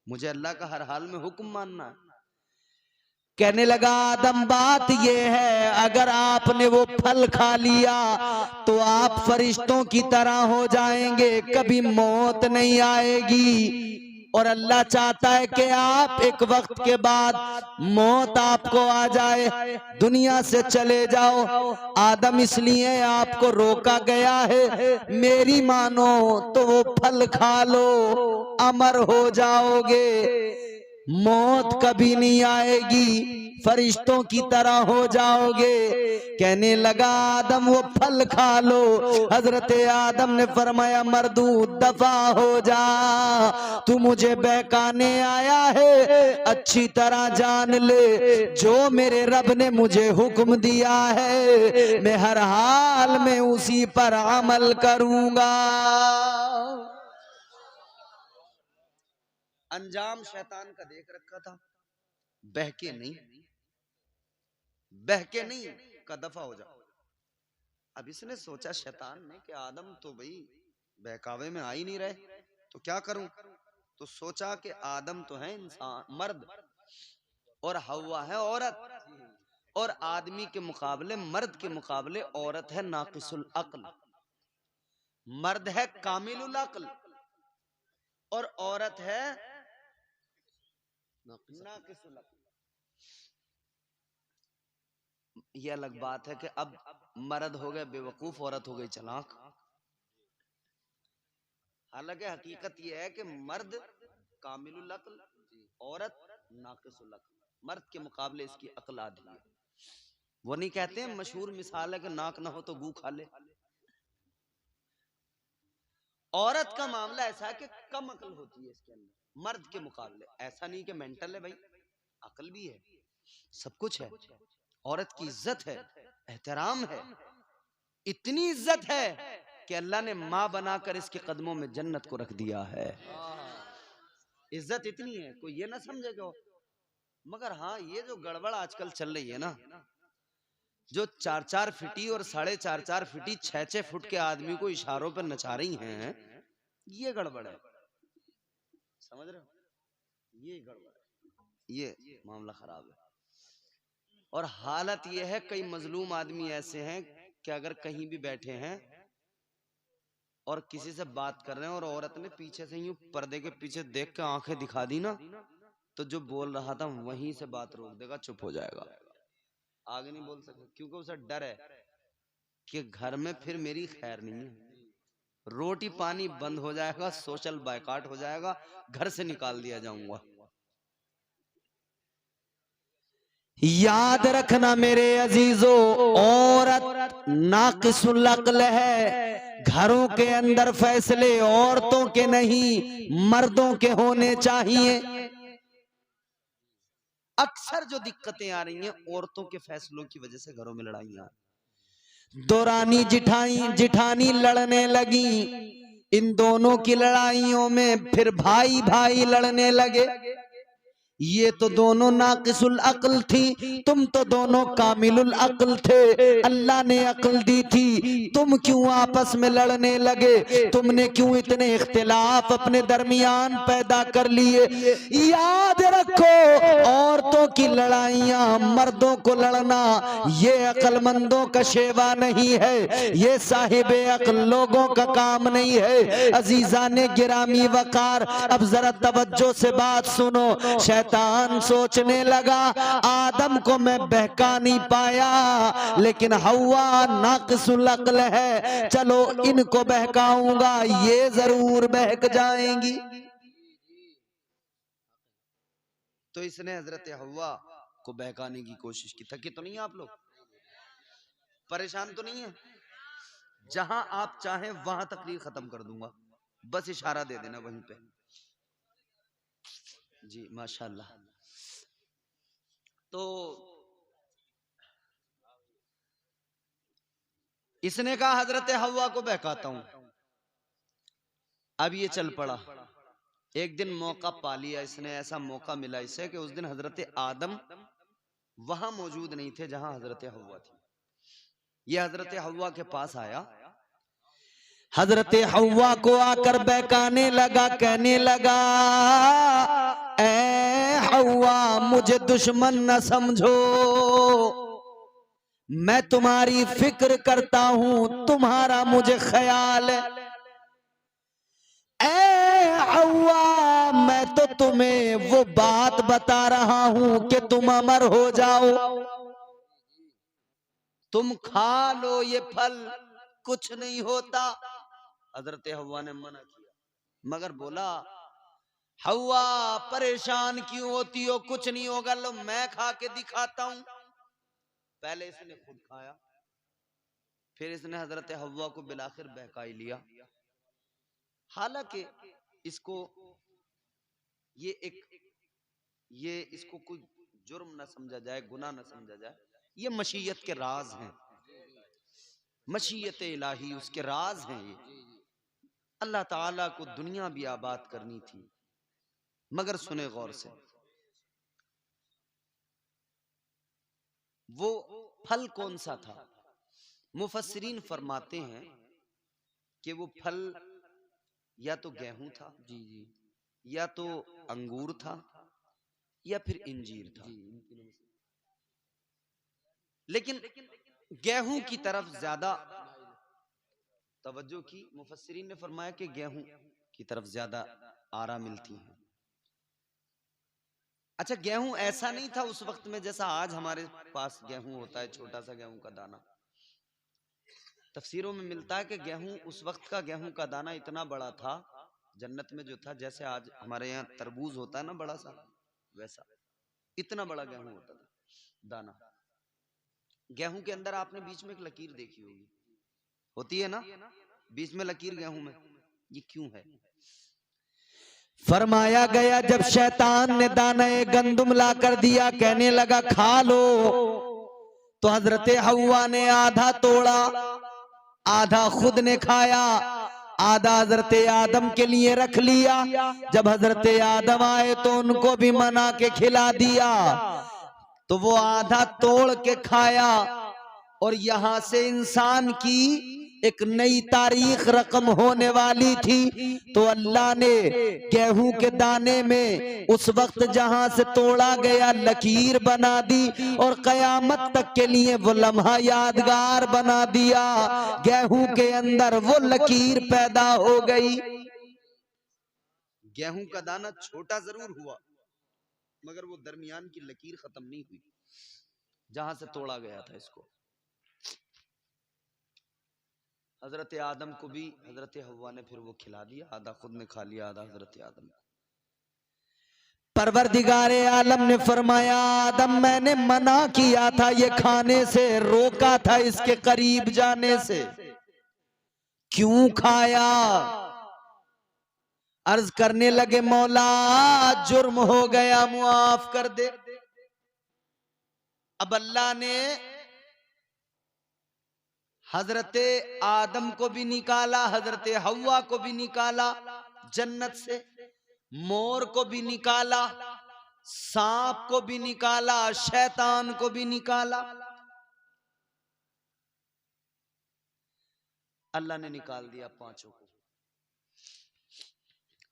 मुझे अल्लाह का हर हाल में हुक्म मानना है। कहने लगा आदम बात ये है, अगर आपने वो फल खा लिया तो आप फरिश्तों की तरह हो जाएंगे, कभी मौत नहीं आएगी। और अल्लाह चाहता है कि आप एक वक्त के बाद मौत आपको आ जाए, दुनिया से चले जाओ। आदम इसलिए आपको रोका गया है, मेरी मानो तो वो फल खा लो, अमर हो जाओगे, मौत कभी नहीं आएगी, फरिश्तों की तरह हो जाओगे। कहने लगा आदम वो फल खा लो। हजरत आदम ने फरमाया मर्दूद दफा हो जा, तू मुझे बहकाने आया है, अच्छी तरह जान ले जो मेरे रब ने मुझे हुक्म दिया है मैं हर हाल में उसी पर अमल करूंगा। अंजाम शैतान का देख रखा था, बहके नहीं, बहके नहीं का दफा हो जा। अब इसने सोचा शैतान ने कि आदम तो भाई बहकावे में आ ही नहीं रहे, तो क्या करूं? तो सोचा कि आदम तो है इंसान मर्द और हव्वा है औरत, और आदमी के मुकाबले मर्द के मुकाबले औरत है नाकिसुल अक्ल, मर्द है कामिलुल अक्ल और औरत है नाकिसुल अक्ल। ये अलग बात है कि अब मर्द हो गए बेवकूफ, औरत हो गई चालाक। हालांकि हकीकत यह है कि मर्द कामिलुल अक्ल, औरत नाकिसुल अक्ल, मर्द के मुकाबले इसकी अक्ल आधी है। वो नहीं कहते हैं मशहूर मिसाल है कि नाक ना हो तो गू खा ले। औरत का मामला ऐसा है कि कम अक्ल होती है इसके अंदर मर्द के मुकाबले। ऐसा नहीं कि मेंटल है भाई, अक्ल भी है, सब कुछ है। औरत की इज्जत है, एहतराम है, इतनी इज्जत है कि अल्लाह ने मां बनाकर इसके कदमों में जन्नत को रख दिया है। इज्जत इतनी है, कोई ये ना समझेगा। मगर हाँ, ये जो गड़बड़ आजकल चल रही है ना, जो 4-4 फीटी और 4.5 फीटी 6-6 फुट के आदमी को इशारों पर नचा रही हैं, ये गड़बड़ है। समझ रहे हो? ये गड़बड़ है, ये मामला खराब है। और हालत ये है, कई मजलूम आदमी ऐसे हैं कि अगर कहीं भी बैठे हैं और किसी से बात कर रहे हैं और औरत ने पीछे से यूं पर्दे के पीछे देख के आंखें दिखा दी ना, तो जो बोल रहा था वहीं से बात रोक देगा, चुप हो जाएगा, आगे नहीं बोल सकते, क्योंकि उसे डर है कि घर में फिर मेरी खैर नहीं है, रोटी पानी बंद हो जाएगा, सोशल बायकॉट हो जाएगा, घर से निकाल दिया जाऊंगा। याद रखना मेरे अजीजों, औरत नाकिसुल अक्ल है। घरों के अंदर फैसले औरतों के नहीं मर्दों के होने चाहिए। अक्सर जो दिक्कतें आ रही हैं औरतों के फैसलों की वजह से घरों में लड़ाइयां। दौरानी जिठानी लड़ने लगी, इन दोनों की लड़ाइयों में फिर भाई भाई लड़ने लगे। ये तो दोनों नाकिसुल अक्ल थी, तुम तो दोनों कामिलुल अक्ल थे। अल्लाह ने अक्ल दी थी, तुम क्यों आपस में लड़ने लगे? तुमने क्यों इतने इख्तिलाफ अपने दरमियान पैदा कर लिए? याद रखो, औरतों की लड़ाइयां, मर्दों को लड़ना, ये अक्लमंदों का शेवा नहीं है, ये साहिबे अक्ल लोगों का काम नहीं है। अजीजाने गिरामी वकार, अब जरा तवज्जो से बात सुनो। शैतान सोचने लगा आदम को मैं बहका नहीं पाया, लेकिन हव्वा नाकिसुल अक्ल है, चलो इनको बहकाऊंगा, ये जरूर बहक जाएंगी। तो इसने हजरत हव्वा को बहकाने की कोशिश की। थके तो नहीं आप लोग? परेशान तो नहीं है? जहां आप चाहें वहां तकरीर खत्म कर दूंगा, बस इशारा दे देना वहीं पे। जी माशाल्लाह। तो इसने कहा हजरत हव्वा को बहकाता हूं। अब ये चल पड़ा। एक दिन मौका पा लिया इसने, ऐसा मौका मिला इसे कि उस दिन हजरत आदम वहां मौजूद नहीं थे जहां हजरत हव्वा थी। ये हजरत हव्वा के पास आया, हजरत हव्वा को आकर बहकाने लगा, कहने लगा ऐ हव्वा मुझे दुश्मन न समझो, मैं तुम्हारी फिक्र करता हूं, तुम्हारा मुझे ख्याल है। ए हव्वा मैं तो तुम्हें वो बात बता रहा हूं कि तुम अमर हो जाओ, तुम खा लो ये फल, कुछ नहीं होता। हजरत हव्वा ने मना किया, मगर बोला हव्वा परेशान क्यों होती हो, कुछ नहीं होगा, लो मैं खा के दिखाता हूं। पहले इसने खुद खाया, फिर इसने हजरत हव्वा को बिलाखिर बहका ही लिया। हालांकि इसको ये इसको कोई जुर्म ना समझा जाए, गुनाह ना समझा जाए, ये मशीयत के राज हैं, मशीयत इलाही उसके राज हैं। ये अल्लाह ताला को दुनिया भी आबाद करनी थी, मगर सुने गौर से, वो फल कौन सा था? मुफस्सिरीन फरमाते हैं कि वो फल या तो गेहूं था, जी जी, या तो अंगूर था, या फिर इंजीर था। लेकिन गेहूं की तरफ ज्यादा तवज्जो की। मुफस्सिरीन ने फरमाया कि गेहूं की तरफ ज्यादा आरा मिलती है। अच्छा, गेहूं ऐसा नहीं था उस वक्त में जैसा आज हमारे पास गेहूं होता है, छोटा सा गेहूं का दाना। तफसीरों में मिलता है कि गेहूं, उस वक्त का गेहूं का दाना इतना बड़ा था जन्नत में जो था, जैसे आज हमारे यहाँ तरबूज होता है ना बड़ा सा, वैसा इतना बड़ा गेहूं होता था दाना। गेहूं के अंदर आपने बीच में एक लकीर देखी होगी, होती है ना, बीच में लकीर गेहूं में, ये क्यों है? फरमाया गया जब शैतान ने दाने गंदुम ला कर दिया, कहने लगा खा लो, तो हजरत हव्वा ने आधा तोड़ा, आधा खुद ने खाया, आधा हजरत आदम के लिए रख लिया। जब हजरत आदम आए तो उनको भी मना के खिला दिया, तो वो आधा तोड़ के खाया, और यहां से इंसान की एक नई तारीख रकम होने वाली थी। तो अल्लाह ने गेहूं के दाने में उस वक्त जहां से तोड़ा गया लकीर बना दी, और कयामत तक के लिए वो लम्हा यादगार बना दिया। गेहूं के अंदर वो लकीर पैदा हो गई। गेहूं का दाना छोटा जरूर हुआ, मगर वो दरमियान की लकीर खत्म नहीं हुई जहां से तोड़ा गया था इसको। हजरत आदम को भी हजरत हव्वा ने फिर वो खिला दिया, आधा खुद ने खा लिया, आधा हजरत आदम। परवरदिगारे आलम ने फरमाया आदम मैंने मना किया था ये खाने से, रोका था इसके करीब जाने से, क्यों खाया? अर्ज करने लगे मौला जुर्म हो गया, मुआफ कर दे। अब अल्लाह ने हजरत आदम को भी निकाला, हजरत हव्वा को भी निकाला जन्नत से, मोर को भी निकाला, सांप को भी निकाला, शैतान को भी निकाला। अल्लाह ने निकाल दिया पांचों को।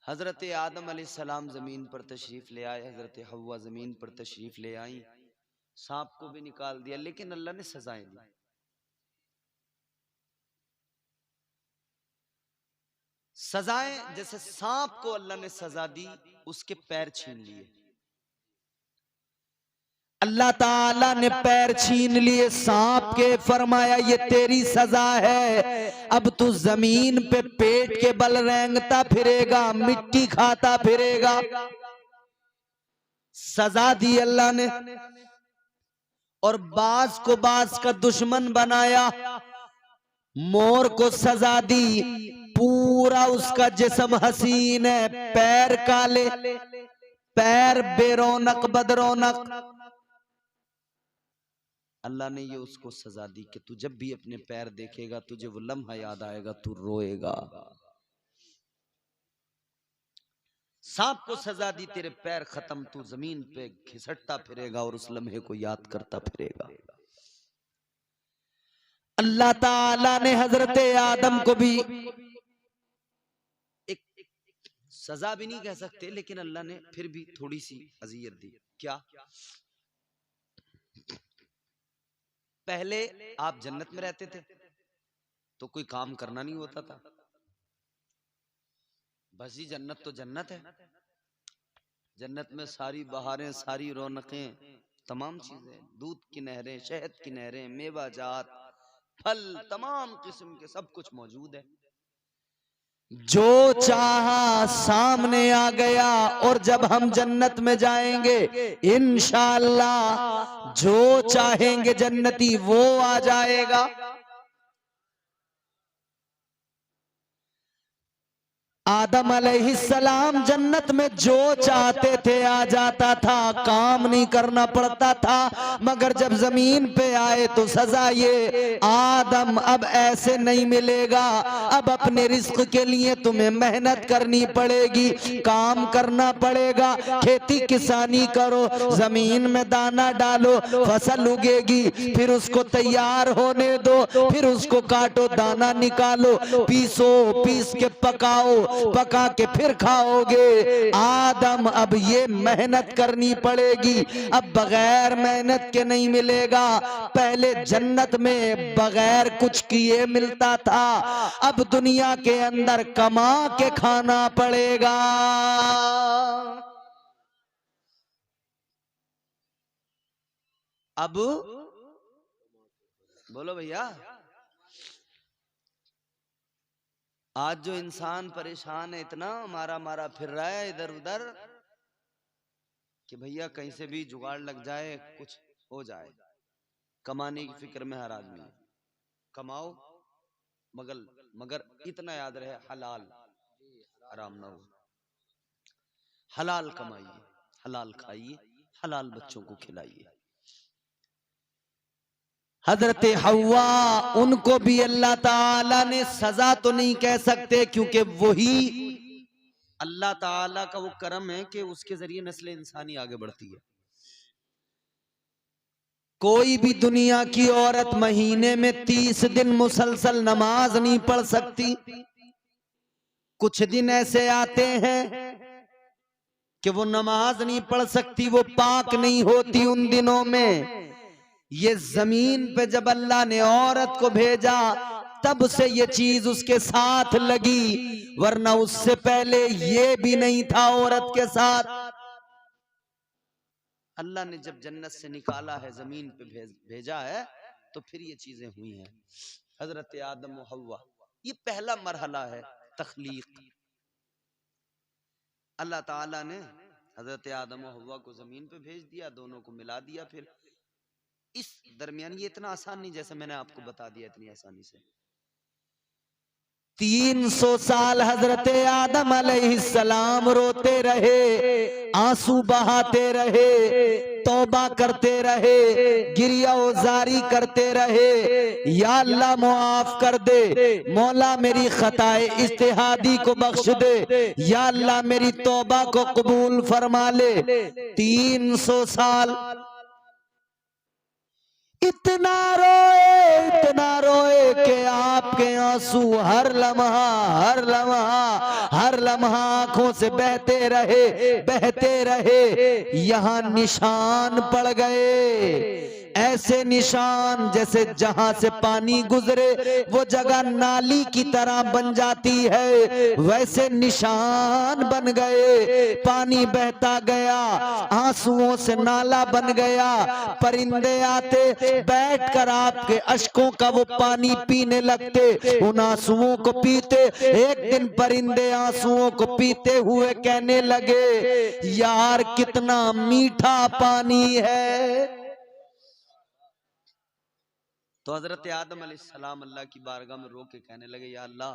हजरत आदम अलैहिस्सलाम जमीन पर तशरीफ ले आए, हजरत हव्वा जमीन पर तशरीफ ले आई, सांप को भी निकाल दिया, लेकिन अल्लाह ने सजाएं दी। सजाएं, जैसे सांप को अल्लाह ने सजा दी, उसके पैर छीन लिए। अल्लाह ताला ने पैर छीन लिए सांप के, फरमाया ये तेरी सजा है, अब तू जमीन पे पेट के बल रेंगता फिरेगा, मिट्टी खाता फिरेगा। सजा दी अल्लाह ने। और बाज को बाज का दुश्मन बनाया, मोर को सजा दी, पूरा उसका जिस्म हसीन है, पैर काले, पैर बेरौनक बदरौनक। अल्लाह ने ये उसको सजा दी कि तू जब भी अपने पैर देखेगा तुझे वो लम्हा याद आएगा, तू रोएगा। सांप को सजा दी, तेरे पैर खत्म, तू जमीन पे घिसटता फिरेगा और उस लम्हे को याद करता फिरेगा। अल्लाह ताला ने हजरत आदम को भी एक सजा भी नहीं कह सकते, लेकिन अल्लाह ने फिर भी थोड़ी सी अजियत दी। क्या? पहले आप जन्नत में रहते थे तो कोई काम करना नहीं होता था, बस ही जन्नत तो जन्नत है। जन्नत में सारी बहारें, सारी रौनकें, तमाम चीजें, दूध की नहरें, शहद की नहरें, मेवा जात, फल, तमाम किस्म के सब कुछ मौजूद है। जो चाहा सामने आ गया। और जब हम जन्नत में जाएंगे इंशाअल्लाह जो चाहेंगे जन्नती वो आ जाएगा। आदम अलैहिस्सलाम जन्नत में जो चाहते थे आ जाता था, काम नहीं करना पड़ता था। मगर जब जमीन पे आए तो सजा ये, आदम अब ऐसे नहीं मिलेगा, अब अपने रिस्क के लिए तुम्हें मेहनत करनी पड़ेगी, काम करना पड़ेगा, खेती किसानी करो, जमीन में दाना डालो, फसल उगेगी, फिर उसको तैयार होने दो, फिर उसको काटो, दाना निकालो, पीसो, पीस के पकाओ, पका के फिर खाओगे। आदम अब ये मेहनत करनी पड़ेगी, अब बगैर मेहनत के नहीं मिलेगा। पहले जन्नत में बगैर कुछ किए मिलता था, अब दुनिया के अंदर कमा के खाना पड़ेगा। अब बोलो भैया, आज जो इंसान परेशान है, इतना मारा मारा फिर रहा है इधर उधर कि भैया कहीं से भी जुगाड़ लग जाए, कुछ हो जाए, कमाने की फिक्र में हर आदमी है। कमाओ मगर इतना याद रहे हलाल हराम ना हो। हलाल कमाइए, हलाल खाइए, हलाल बच्चों को खिलाइए। हजरत हव्वा, उनको भी अल्लाह ताला ने सजा तो नहीं कह सकते, क्योंकि वही अल्लाह ताला का वो करम है कि उसके जरिए नस्ल इंसानी आगे बढ़ती है। कोई भी दुनिया की औरत महीने में 30 दिन मुसलसल नमाज नहीं पढ़ सकती। कुछ दिन ऐसे आते हैं कि वो नमाज नहीं पढ़ सकती, वो पाक नहीं होती उन दिनों में। ये जमीन पे जब अल्लाह ने औरत को भेजा तब से ये चीज उसके साथ लगी, वरना उससे पहले ये भी नहीं था औरत के साथ। अल्लाह ने जब जन्नत से निकाला है, जमीन पे भेजा है, तो फिर ये चीजें हुई हैं। हजरत आदम व हव्वा, ये पहला मरहला है तख्लीक। अल्लाह ताला ने हजरत आदम व हव्वा को जमीन पे भेज दिया, दोनों को मिला दिया। फिर इस दरमियान ये इतना आसान नहीं, जैसे मैंने आपको बता दिया इतनी आसानी से। 300 साल हजरत आदम अलैहिस्सलाम रोते रहे, आंसू बहाते रहे, तौबा करते रहे, गिरिया जारी करते रहे, या अल्लाह मुआफ कर दे, मौला मेरी खताए इज्तिहादी को बख्श दे, या अल्लाह मेरी तौबा को कबूल फरमा ले। 300 साल इतना रोए कि आपके आंसू हर लम्हा आंखों से बहते रहे। यहाँ निशान पड़ गए, ऐसे निशान जैसे जहां से पानी गुजरे वो जगह नाली की तरह बन जाती है, वैसे निशान बन गए। पानी बहता गया, आंसुओं से नाला बन गया। परिंदे आते, बैठकर आपके अश्कों का वो पानी पीने लगते, उन आंसुओं को पीते। एक दिन परिंदे आंसुओं को पीते हुए कहने लगे, यार कितना मीठा पानी है। तो हजरत आदम अलैहिस्सलाम अल्लाह की बारगाह में रो के कहने लगे, या अल्लाह,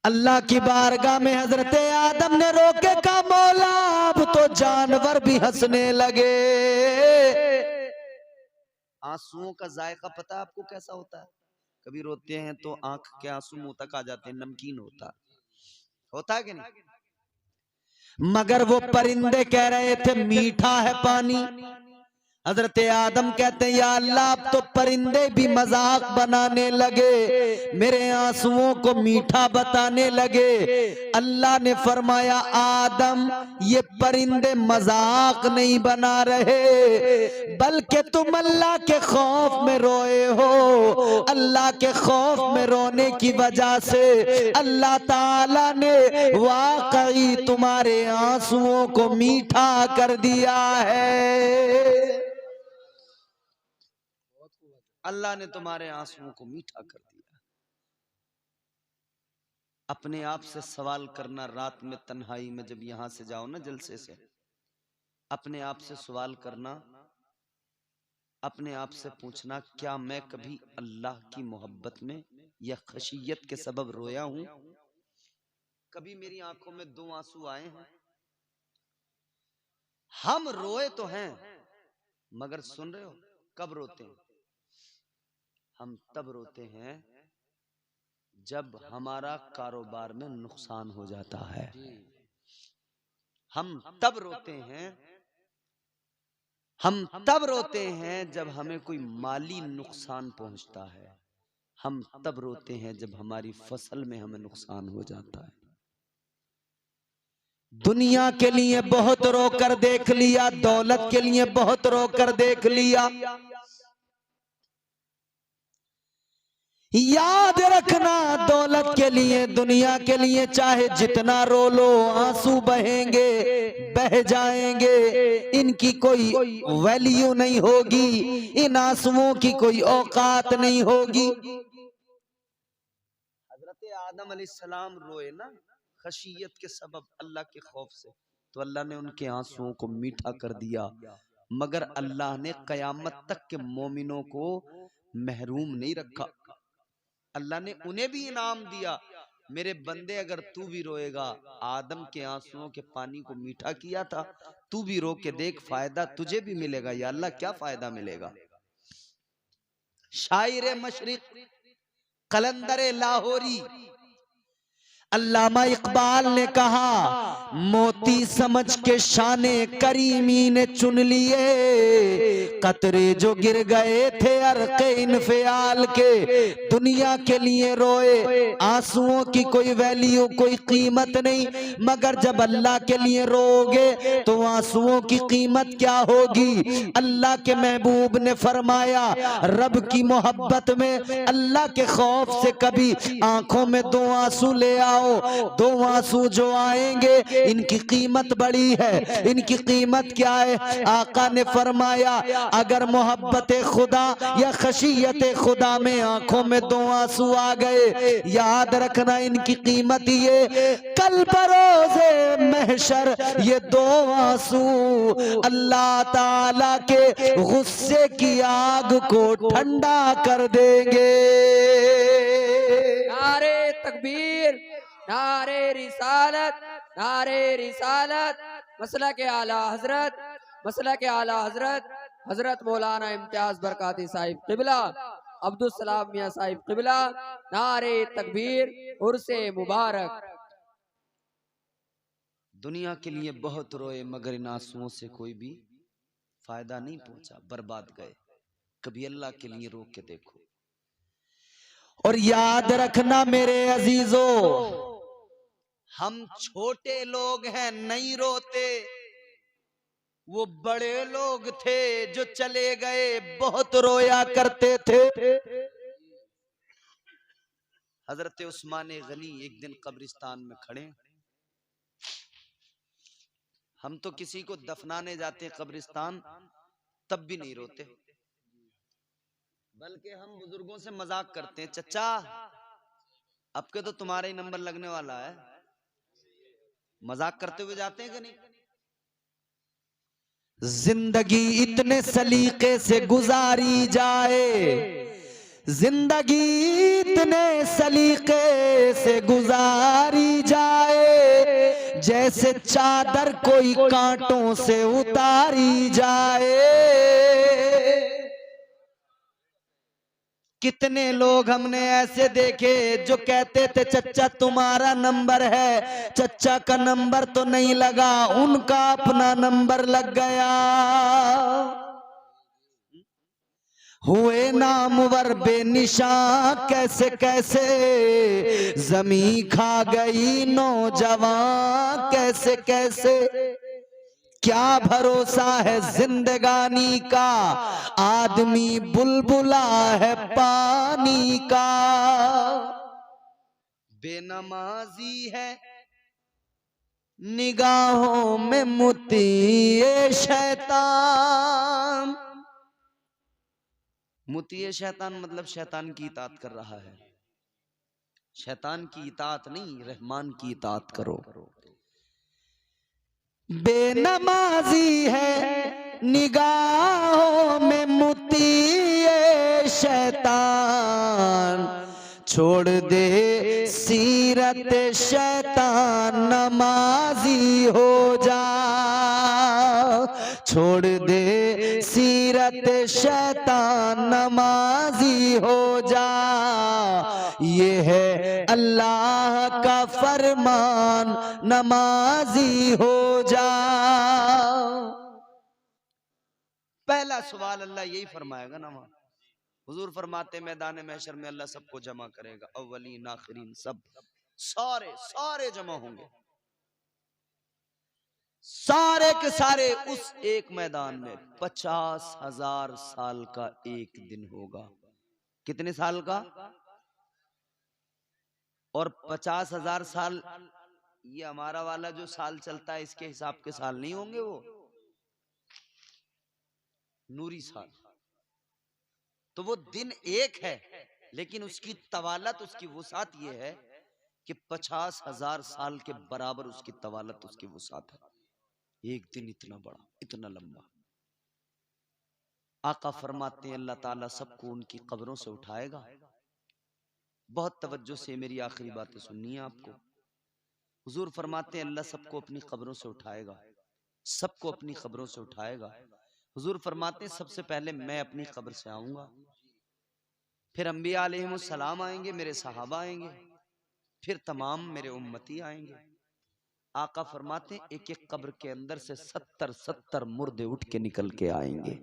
अल्लाह की बारगाह में हजरत आदम ने रो के कहा, मौला अब तो जानवर भी हंसने लगे। आंसुओं का जायका पता आपको कैसा होता है? कभी रोते हैं तो आंख के आंसू मुंह तक आ जाते हैं, नमकीन होता है कि नहीं? मगर वो परिंदे कह रहे थे मीठा है पानी। हजरत आदम कहते हैं या अल्लाह अब तो परिंदे भी मजाक बनाने लगे, मेरे आंसुओं को मीठा बताने लगे। अल्लाह ने फरमाया आदम ये परिंदे मजाक नहीं बना रहे, बल्कि तुम अल्लाह के खौफ में रोए हो। अल्लाह के खौफ में रोने की वजह से अल्लाह ताला ने वाकई तुम्हारे आंसुओं को मीठा कर दिया है। अल्लाह ने तुम्हारे आंसुओं को मीठा कर दिया। अपने आप से सवाल करना, रात में तन्हाई में जब यहां से जाओ ना जलसे से, अपने आप से सवाल करना, अपने आप से पूछना क्या मैं कभी अल्लाह की मोहब्बत में या खशियत के सबब रोया हूं? कभी मेरी आंखों में दो आंसू आए हैं? हम रोए तो हैं, मगर सुन रहे हो कब रोते हैं? हम तब रोते हैं जब हमारा कारोबार में नुकसान हो जाता है। हम तब रोते हैं, हम तब रोते हैं जब हमें कोई माली नुकसान पहुंचता है। हम तब रोते हैं जब हमारी फसल में हमें नुकसान हो जाता है। दुनिया के लिए बहुत रोकर देख लिया, दौलत के लिए बहुत रोकर देख लिया। याद रखना दौलत के लिए, दुनिया के लिए चाहे जितना रो लो आंसू बहेंगे, बह जाएंगे, इनकी कोई वैल्यू नहीं होगी, इन आंसुओं की कोई औकात नहीं होगी। हजरत आदम अलैहिस्सलाम रोए ना खशियत के सबब, अल्लाह के खौफ से, तो अल्लाह ने उनके आंसुओं को मीठा कर दिया। मगर अल्लाह ने कयामत तक के मोमिनों को महरूम नहीं रखा। अल्लाह ने उन्हें भी इनाम दिया। मेरे बंदे अगर तू भी रोएगा, आदम के आंसुओं के पानी को मीठा किया था, तू भी रो के देख, फायदा तुझे भी मिलेगा। या अल्लाह क्या फायदा मिलेगा? शायर मशरिक कलंदर लाहौरी अल्लामा इकबाल ने कहा, मोती समझ के शाने करीमी ने चुन लिए, कतरे जो गिर गए थे अर्क़े इन्फियाल के। दुनिया के लिए रोए, आंसुओं की कोई वैल्यू कोई कीमत नहीं, मगर जब अल्लाह के लिए रोओगे तो आंसुओं की कीमत क्या होगी? अल्लाह के महबूब ने फरमाया, रब की मोहब्बत में, अल्लाह के खौफ से कभी आंखों में दो आंसू ले आओ। दो आंसू जो आएंगे इनकी कीमत बड़ी है। इनकी कीमत क्या है? आका ने फरमाया, अगर मोहब्बत खुदा या खशियत खुदा में आंखों में दो आंसू आ गए, याद रखना इनकी कीमत ये, कल बरोज़े महशर ये दो आंसू अल्लाह ताला के गुस्से की आग को ठंडा कर देंगे। नारे तकबीर, नारे रिसालत, नारे रिसालत। मसला के आला हजरत, मसला के आला हजरत हजरत मौलाना इम्तियाज बरकाती साहिब क़िबला, अब्दुल सलाम मियां साहिब क़िबला। नारे तकबीर, उर्से मुबारक। दुनिया के लिए बहुत रोए, मगर इन आंसुओं से कोई भी फायदा नहीं पहुंचा, बर्बाद गए। कभी अल्लाह के लिए रो के देखो। और याद रखना मेरे अजीजों, हम छोटे लोग हैं, नहीं रोते। वो बड़े लोग थे जो चले गए, बहुत रोया करते थे। हजरत उस्मान गनी एक दिन कब्रिस्तान में खड़े, हम तो किसी को दफनाने जाते कब्रिस्तान तब भी नहीं रोते, बल्कि हम बुजुर्गों से मजाक करते हैं, चचा अब के तो तुम्हारा ही नंबर लगने वाला है। मजाक करते हुए जाते हैं कि नहीं? जिंदगी इतने सलीके से गुजारी जाए, जिंदगी इतने सलीके से गुजारी जाए, जैसे चादर कोई कांटों से उतारी जाए। कितने लोग हमने ऐसे देखे जो कहते थे चच्चा तुम्हारा नंबर है, चच्चा का नंबर तो नहीं लगा, उनका अपना नंबर लग गया। हुए नामवर बेनिशां कैसे कैसे, जमी खा गई नौजवान कैसे कैसे। क्या भरोसा है जिंदगानी का, आदमी बुलबुला है पानी का। बेनमाजी है निगाहों में मोती ये शैतान। मुतिये शैतान मतलब शैतान की इताअत कर रहा है। शैतान की इताअत नहीं, रहमान की इताअत करो। बेनमाजी है निगाहों में मुतिये शैतान, छोड़ दे सीरत शैतान नमाजी हो जा। छोड़ दे सीरत शैतान नमाजी हो जा, ये है अल्लाह का फरमान नमाजी हो जा। पहला सवाल अल्लाह यही फरमाएगा ना। हुजूर फरमाते मैदान महशर में अल्लाह सबको जमा करेगा, अव्वलीन आखिरीन सब, सारे सारे जमा होंगे, सारे के सारे उस एक मैदान में। 50,000 साल का एक दिन होगा। कितने साल का? और 50,000 साल ये हमारा वाला जो साल चलता है इसके हिसाब के साल नहीं होंगे, वो नूरी साल। तो वो दिन एक है, लेकिन उसकी तवालत, उसकी वुसात ये है कि 50,000 साल के बराबर उसकी तवालत, उसकी वुसात है। एक दिन इतना बड़ा, इतना लंबा। आका फरमाते हैं अल्लाह ताला सबको उनकी कब्रों से उठाएगा। बहुत तवज्जो से मेरी आखिरी बातें सुननी है आपको। हुजूर फरमाते हैं अल्लाह सबको अपनी कब्रों से उठाएगा, सबको अपनी कब्रों से उठाएगा। हुजूर फरमाते हैं सबसे पहले मैं अपनी कब्र से आऊंगा, फिर अंबिया अलैहिमुस्सलाम आएंगे, मेरे सहाबा आएंगे, फिर तमाम मेरे उम्मती आएंगे। आका फरमाते हैं एक एक कब्र के अंदर से 70 मुर्दे उठ के निकल के आएंगे।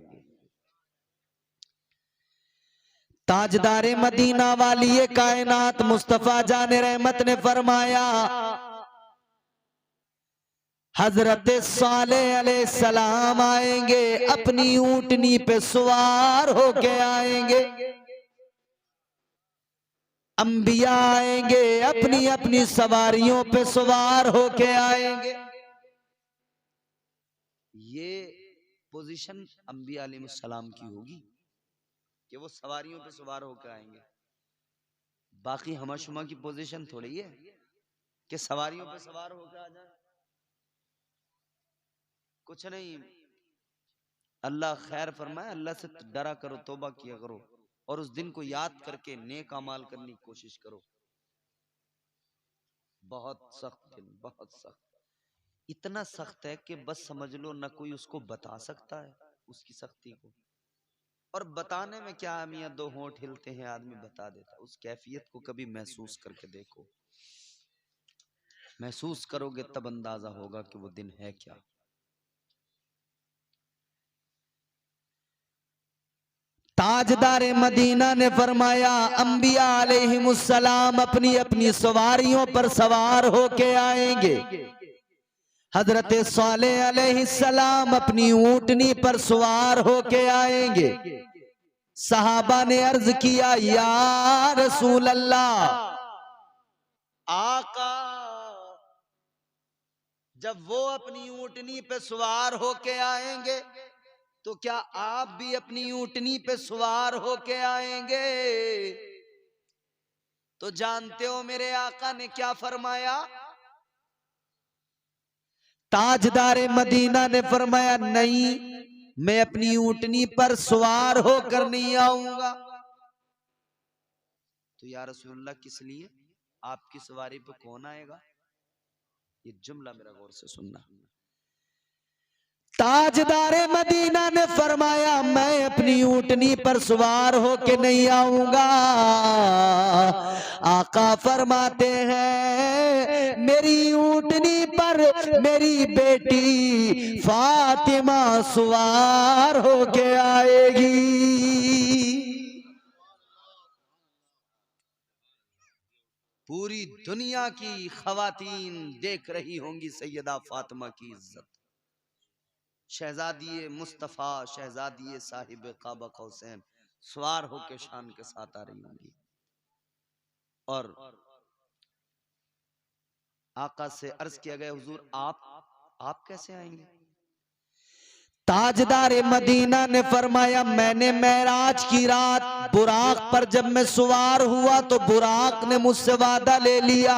ताजदारे मदीना वाली ये कायनात मुस्तफा जाने रहमत ने फरमाया, हजरत सालेह अलैहिस्सलाम आएंगे, अपनी ऊंटनी पे सवार होके आएंगे। अंबिया आएंगे, अपनी अपनी सवारियों पे सवार होके आएंगे। ये पोजीशन अंबिया अलैहिस्सलाम की होगी कि वो सवारियों पे सवार होकर आएंगे। बाकी हमशुमा की पोजीशन थोड़ी है कि सवारियों पे सवार होकर आ जाए। कुछ नहीं, अल्लाह खैर फरमाए, अल्लाह से डरा करो, तौबा किया करो और उस दिन को याद करके नेक अमाल करने की कोशिश करो। बहुत सख्त दिन, बहुत सख्त, इतना सख्त है कि बस समझ लो ना कोई उसको बता सकता है उसकी सख्ती को। और बताने में क्या अहमियत, दो होंठ हिलते हैं आदमी बता देता। उस कैफियत को कभी महसूस करके देखो, महसूस करोगे तब अंदाजा होगा कि वो दिन है क्या। ताजदारे मदीना ने फरमाया अंबिया अलैहिमुस्सलाम अपनी अपनी सवारियों पर सवार होके आएंगे। हजरत सालेह अलैहिस्सलाम अपनी ऊंटनी पर सवार होके आएंगे। सहाबा ने अर्ज किया, या रसूल अल्लाह, आका जब वो अपनी ऊंटनी पे सवार होके आएंगे तो क्या आप भी अपनी ऊंटनी पे सवार होके आएंगे? तो जानते हो मेरे आका ने क्या फरमाया? ताजदारे मदीना ने फरमाया, नहीं, मैं अपनी ऊंटनी पर सवार होकर नहीं आऊंगा। तो या रसूलल्लाह किस लिए? आपकी सवारी पे कौन आएगा? ये जुमला मेरा गौर से सुनना। ताजदारे मदीना ने फरमाया, मैं अपनी ऊंटनी पर सवार होके नहीं आऊंगा। आका फरमाते हैं, मेरी ऊंटनी पर मेरी बेटी फातिमा सवार होके आएगी। पूरी दुनिया की खवातीन देख रही होंगी सैयदा फातिमा की इज्जत। शहजादी मुस्तफा, शहजादी साहिब काबा कौसैन सवार होकर शान के साथ आ रही होंगी और आका से अर्ज किया गया, हुजूर आप कैसे आएंगे? ताजदार मदीना ने फरमाया, मैंने मेराज की रात बुराक पर जब मैं सवार हुआ तो बुराक ने मुझसे वादा ले लिया।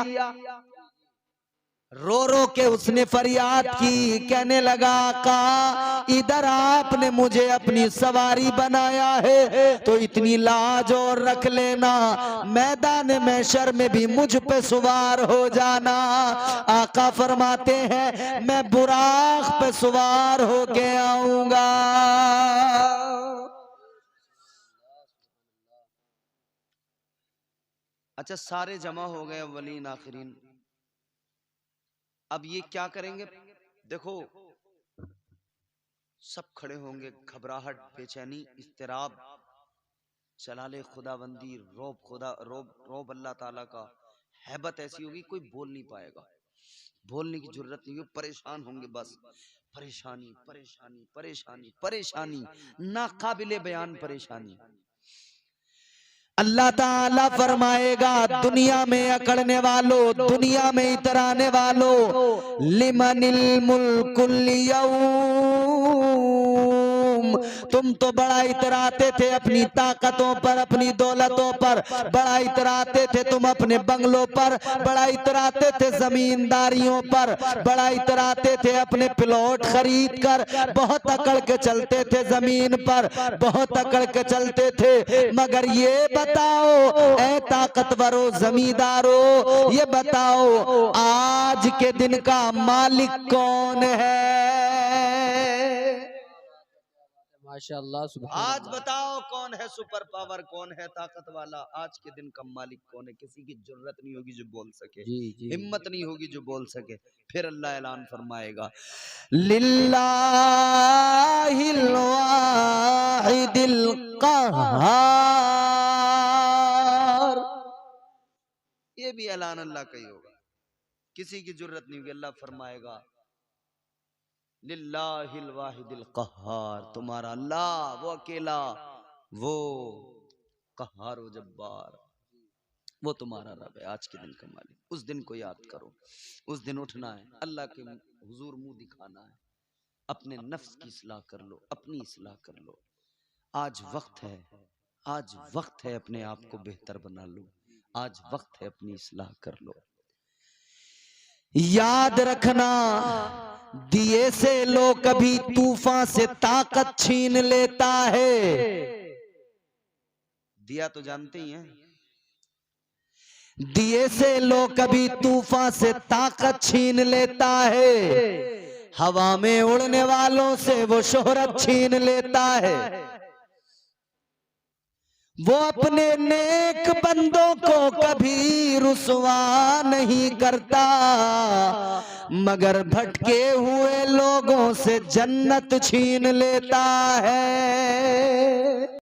रो रो के उसने फरियाद की, कहने लगा आका इधर आपने मुझे अपनी सवारी बनाया है तो इतनी लाज और रख लेना, मैदान महशर में भी मुझ पे सवार हो जाना। आका फरमाते हैं मैं बुराक पे सवार होके आऊंगा। अच्छा, सारे जमा हो गए अव्वलीन आखिरीन, अब ये क्या करेंगे? देखो सब खड़े होंगे, घबराहट, बेचैनी, इस्तिराब, जलाले खुदाबंदी, रौब खुदा, रौब अल्लाह ताला का, हैबत ऐसी होगी कोई बोल नहीं पाएगा, बोलने की जरूरत नहीं होगी, परेशान होंगे बस, परेशानी परेशानी परेशानी परेशानी, नाकाबिले बयान परेशानी। अल्लाह ताला फरमाएगा, दुनिया में अकड़ने वालों, दुनिया में इतराने वालों, लिमनिल मुल्कुल यौम, तुम तो बड़ा इतराते थे अपनी ताकतों पर, अपनी दौलतों पर, बड़ा इतराते थे तुम अपने बंगलों पर, बड़ा इतराते थे जमींदारियों पर, बड़ा इतराते थे अपने प्लॉट खरीद कर, बहुत अकड़ के चलते थे जमीन पर, बहुत अकड़ के चलते थे। मगर ये बताओ ऐ ताकतवरों जमींदारों, ये बताओ आज के दिन का मालिक कौन है? माशाअल्लाह, आज बताओ कौन है सुपर पावर, कौन है ताकत वाला? आज के दिन का मालिक कौन है? किसी की जरूरत नहीं होगी जो बोल सके, हिम्मत नहीं होगी जो बोल सके। फिर अल्लाह ऐलान फरमाएगा, लिल्लाहिल वाहिदिल क़हार। ये भी ऐलान अल्लाह का ही होगा, किसी की जरूरत नहीं होगी। अल्लाह फरमाएगा, लिल्लाहिल वाहिदिल क़हार, तुम्हारा अल्लाह वो अकेला, वो क़हार व जब्बार, वो तुम्हारा रब है। आज के दिन का मालिक, उस दिन को याद करो, उस दिन उठना है, अल्लाह के हुजूर मुंह दिखाना है, अपने नफ्स की इस्लाह कर लो, अपनी इस्लाह कर लो। आज वक्त है, आज वक्त है अपने आप को बेहतर बना लो, आज वक्त है अपनी इस्लाह कर लो। याद रखना, दिए से लो कभी तूफान से ताकत छीन लेता है। दिया तो जानते ही हैं, दिए से लो कभी तूफान से ताकत छीन लेता है, हवा में उड़ने वालों से वो शोहरत छीन लेता है। वो अपने नेक बंदों को कभी रुसवा नहीं करता, मगर भटके हुए लोगों से जन्नत छीन लेता है।